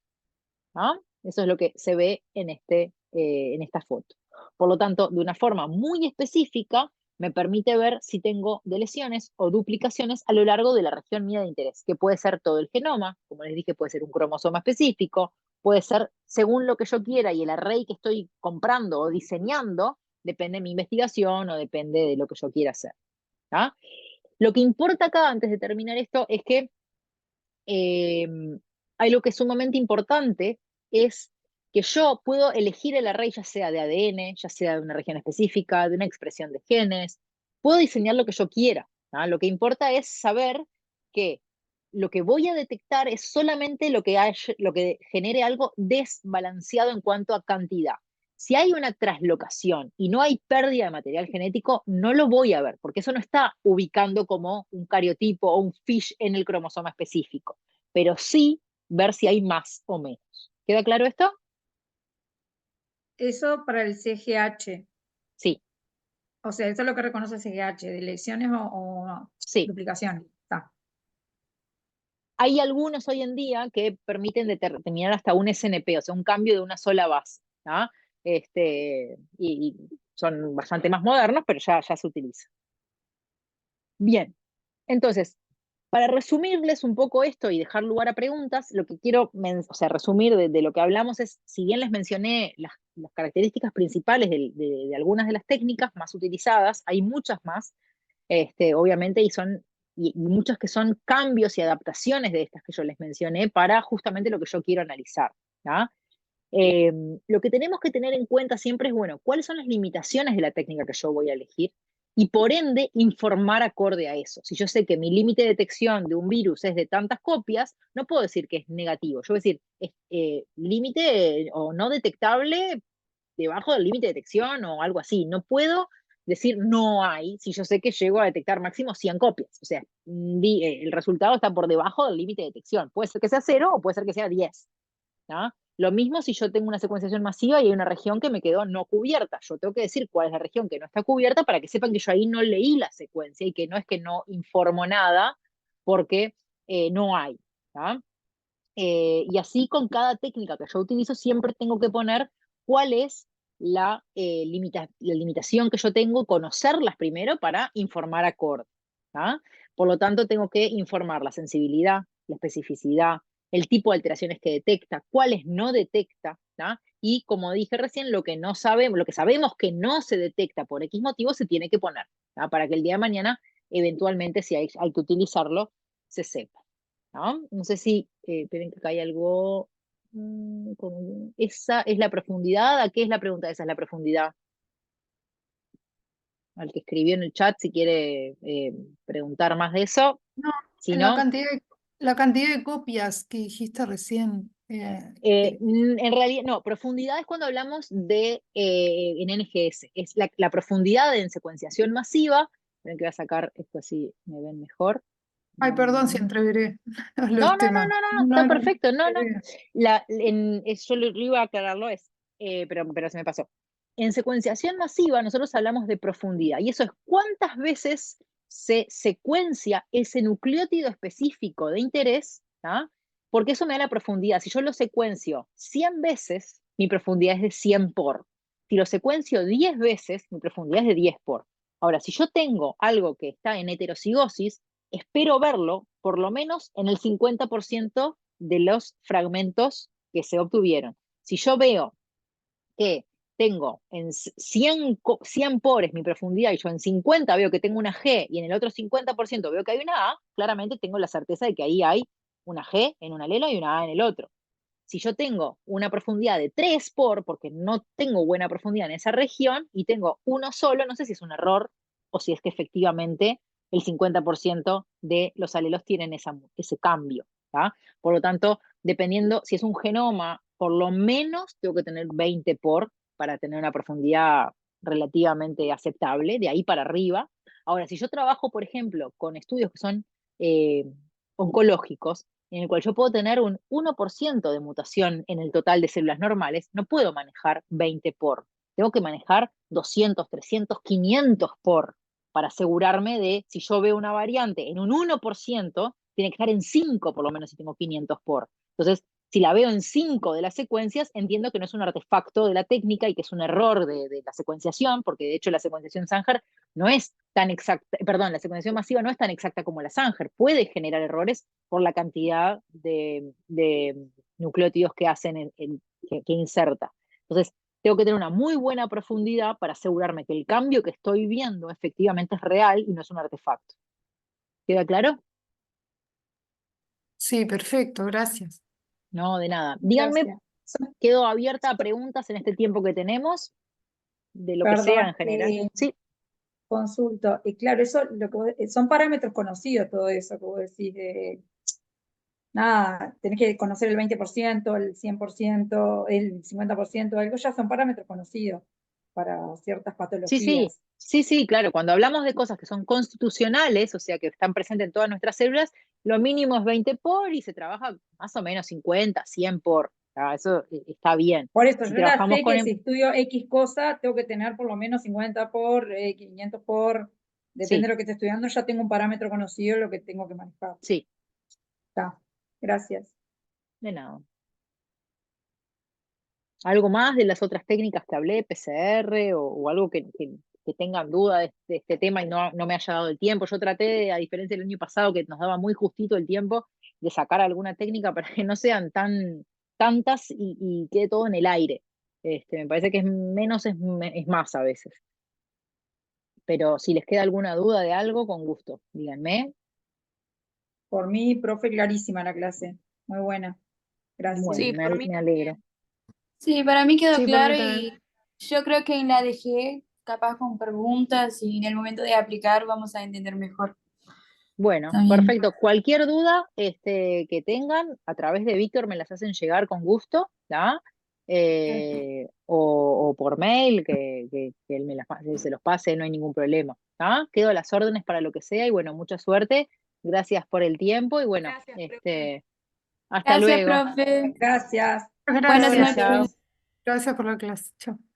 ¿Ah? Eso es lo que se ve en esta foto. Por lo tanto, de una forma muy específica, me permite ver si tengo deleciones o duplicaciones a lo largo de la región mía de interés, que puede ser todo el genoma, como les dije, puede ser un cromosoma específico, puede ser según lo que yo quiera y el array que estoy comprando o diseñando, depende de mi investigación o depende de lo que yo quiera hacer. ¿Ah? Lo que importa acá, antes de terminar esto, es que hay lo que es sumamente importante, es que yo puedo elegir el array ya sea de ADN, ya sea de una región específica, de una expresión de genes, puedo diseñar lo que yo quiera. ¿Ah? Lo que importa es saber que lo que voy a detectar es solamente lo que genere algo desbalanceado en cuanto a cantidad. Si hay una traslocación y no hay pérdida de material genético, no lo voy a ver, porque eso no está ubicando como un cariotipo o un fish en el cromosoma específico, pero sí ver si hay más o menos. ¿Queda claro esto? Eso para el CGH. Sí, O sea, eso es lo que reconoce el CGH, de lesiones o sí. duplicaciones. Está. Hay algunos hoy en día que permiten determinar hasta un SNP, o sea, un cambio de una sola base. ¿Ah? Y son bastante más modernos, pero ya se utiliza. Bien, entonces, para resumirles un poco esto y dejar lugar a preguntas, lo que quiero resumir de lo que hablamos es, si bien les mencioné las características principales de algunas de las técnicas más utilizadas, hay muchas más, obviamente, y muchas que son cambios y adaptaciones de estas que yo les mencioné para justamente lo que yo quiero analizar. ¿Ah? Lo que tenemos que tener en cuenta siempre es, bueno, cuáles son las limitaciones de la técnica que yo voy a elegir y por ende informar acorde a eso. Si yo sé que mi límite de detección de un virus es de tantas copias, no puedo decir que es negativo. Yo voy a decir, es límite o no detectable debajo del límite de detección o algo así. No puedo decir no hay si yo sé que llego a detectar máximo 100 copias. O sea, el resultado está por debajo del límite de detección. Puede ser que sea 0 o puede ser que sea 10. ¿No? Lo mismo si yo tengo una secuenciación masiva y hay una región que me quedó no cubierta. Yo tengo que decir cuál es la región que no está cubierta para que sepan que yo ahí no leí la secuencia y que no es que no informo nada porque no hay. ¿No? Y así con cada técnica que yo utilizo siempre tengo que poner cuál es la limitación que yo tengo, conocerlas primero para informar acorde. ¿Ah? Por lo tanto, tengo que informar la sensibilidad, la especificidad, el tipo de alteraciones que detecta, cuáles no detecta, ¿ah? Y como dije recién, lo que sabemos que no se detecta por X motivo se tiene que poner, ¿ah? Para que el día de mañana, eventualmente, si hay que utilizarlo, se sepa. ¿No? No sé si, esperen que acá hay algo. Esa es la profundidad. ¿A qué es la pregunta? Esa es la profundidad. Al que escribió en el chat, si quiere preguntar más de eso. No, Si la no, cantidad la cantidad de copias que dijiste recién. en realidad, no, profundidad es cuando hablamos de en NGS. Es la profundidad en secuenciación masiva. Esperen que voy a sacar esto así me ven mejor. Ay, perdón si entreveré No, los no, no, temas. no, no, No, está no, perfecto, no, no. entreveré. Yo lo iba a aclararlo, pero se me pasó. En secuenciación masiva nosotros hablamos de profundidad, y eso es cuántas veces se secuencia ese nucleótido específico de interés, ¿ah? Porque eso me da la profundidad. Si yo lo secuencio 100 veces, mi profundidad es de 100 por. Si lo secuencio 10 veces, mi profundidad es de 10 por. Ahora, si yo tengo algo que está en heterocigosis, espero verlo por lo menos en el 50% de los fragmentos que se obtuvieron. Si yo veo que tengo en 100 pores mi profundidad y yo en 50 veo que tengo una G y en el otro 50% veo que hay una A, claramente tengo la certeza de que ahí hay una G en un alelo y una A en el otro. Si yo tengo una profundidad de 3 porque no tengo buena profundidad en esa región y tengo uno solo, no sé si es un error o si es que efectivamente el 50% de los alelos tienen ese cambio. ¿tá? Por lo tanto, dependiendo si es un genoma, por lo menos tengo que tener 20 para tener una profundidad relativamente aceptable, de ahí para arriba. Ahora, si yo trabajo, por ejemplo, con estudios que son oncológicos, en el cual yo puedo tener un 1% de mutación en el total de células normales, no puedo manejar 20 por. Tengo que manejar 200, 300, 500 por, para asegurarme de, si yo veo una variante en un 1%, tiene que estar en 5 por lo menos si tengo 500 por. Entonces, si la veo en 5 de las secuencias, entiendo que no es un artefacto de la técnica y que es un error de la secuenciación, porque de hecho la secuenciación Sanger no es tan exacta, perdón, la secuenciación masiva no es tan exacta como la Sanger, puede generar errores por la cantidad de nucleótidos que hacen, que inserta. Entonces, tengo que tener una muy buena profundidad para asegurarme que el cambio que estoy viendo efectivamente es real y no es un artefacto. ¿Queda claro? Sí, perfecto, gracias. No, de nada. Díganme, Gracias. quedo abierta a preguntas en este tiempo que tenemos, de lo que sea Perdón, en general. Sí, consulto. Y claro, eso son parámetros conocidos, todo eso que vos decís nada, tenés que conocer el 20%, el 100%, el 50%, algo ya son parámetros conocidos para ciertas sí, patologías. sí, claro. Cuando hablamos de cosas que son constitucionales, o sea, que están presentes en todas nuestras células, lo mínimo es 20 por y se trabaja más o menos 50, 100 por. Eso está bien. Por eso, Si yo ya trabajamos sé con... que si estudio X cosa, tengo que tener por lo menos 50 por, 500 por, depende Sí, de lo que esté estudiando, ya tengo un parámetro conocido lo que tengo que manejar. sí, Está. Gracias. de nada. ¿Algo más de las otras técnicas que hablé, PCR o algo que tengan duda de este tema y no me haya dado el tiempo? Yo traté, a diferencia del año pasado, que nos daba muy justito el tiempo, de sacar alguna técnica para que no sean tantas y quede todo en el aire. Me parece que es menos es más a veces. Pero si les queda alguna duda de algo, con gusto, díganme. Por mí, profe, clarísima la clase. Muy buena. Gracias. Sí, Bueno, por mí me alegro. también. Sí, para mí quedó Sí, por claro mí y también. yo creo que la dejé capaz con preguntas y en el momento de aplicar vamos a entender mejor. Bueno, Está bien. perfecto. Cualquier duda que tengan, a través de Víctor me las hacen llegar con gusto, ¿tá? O por mail, que él se los pase, no hay ningún problema, ¿tá? Quedo a las órdenes para lo que sea y bueno, mucha suerte. Gracias por el tiempo y bueno, Gracias, profe. hasta Gracias, luego. profe. Gracias. Buenas Chao, Gracias. chao. noches. Gracias por la clase. Chao.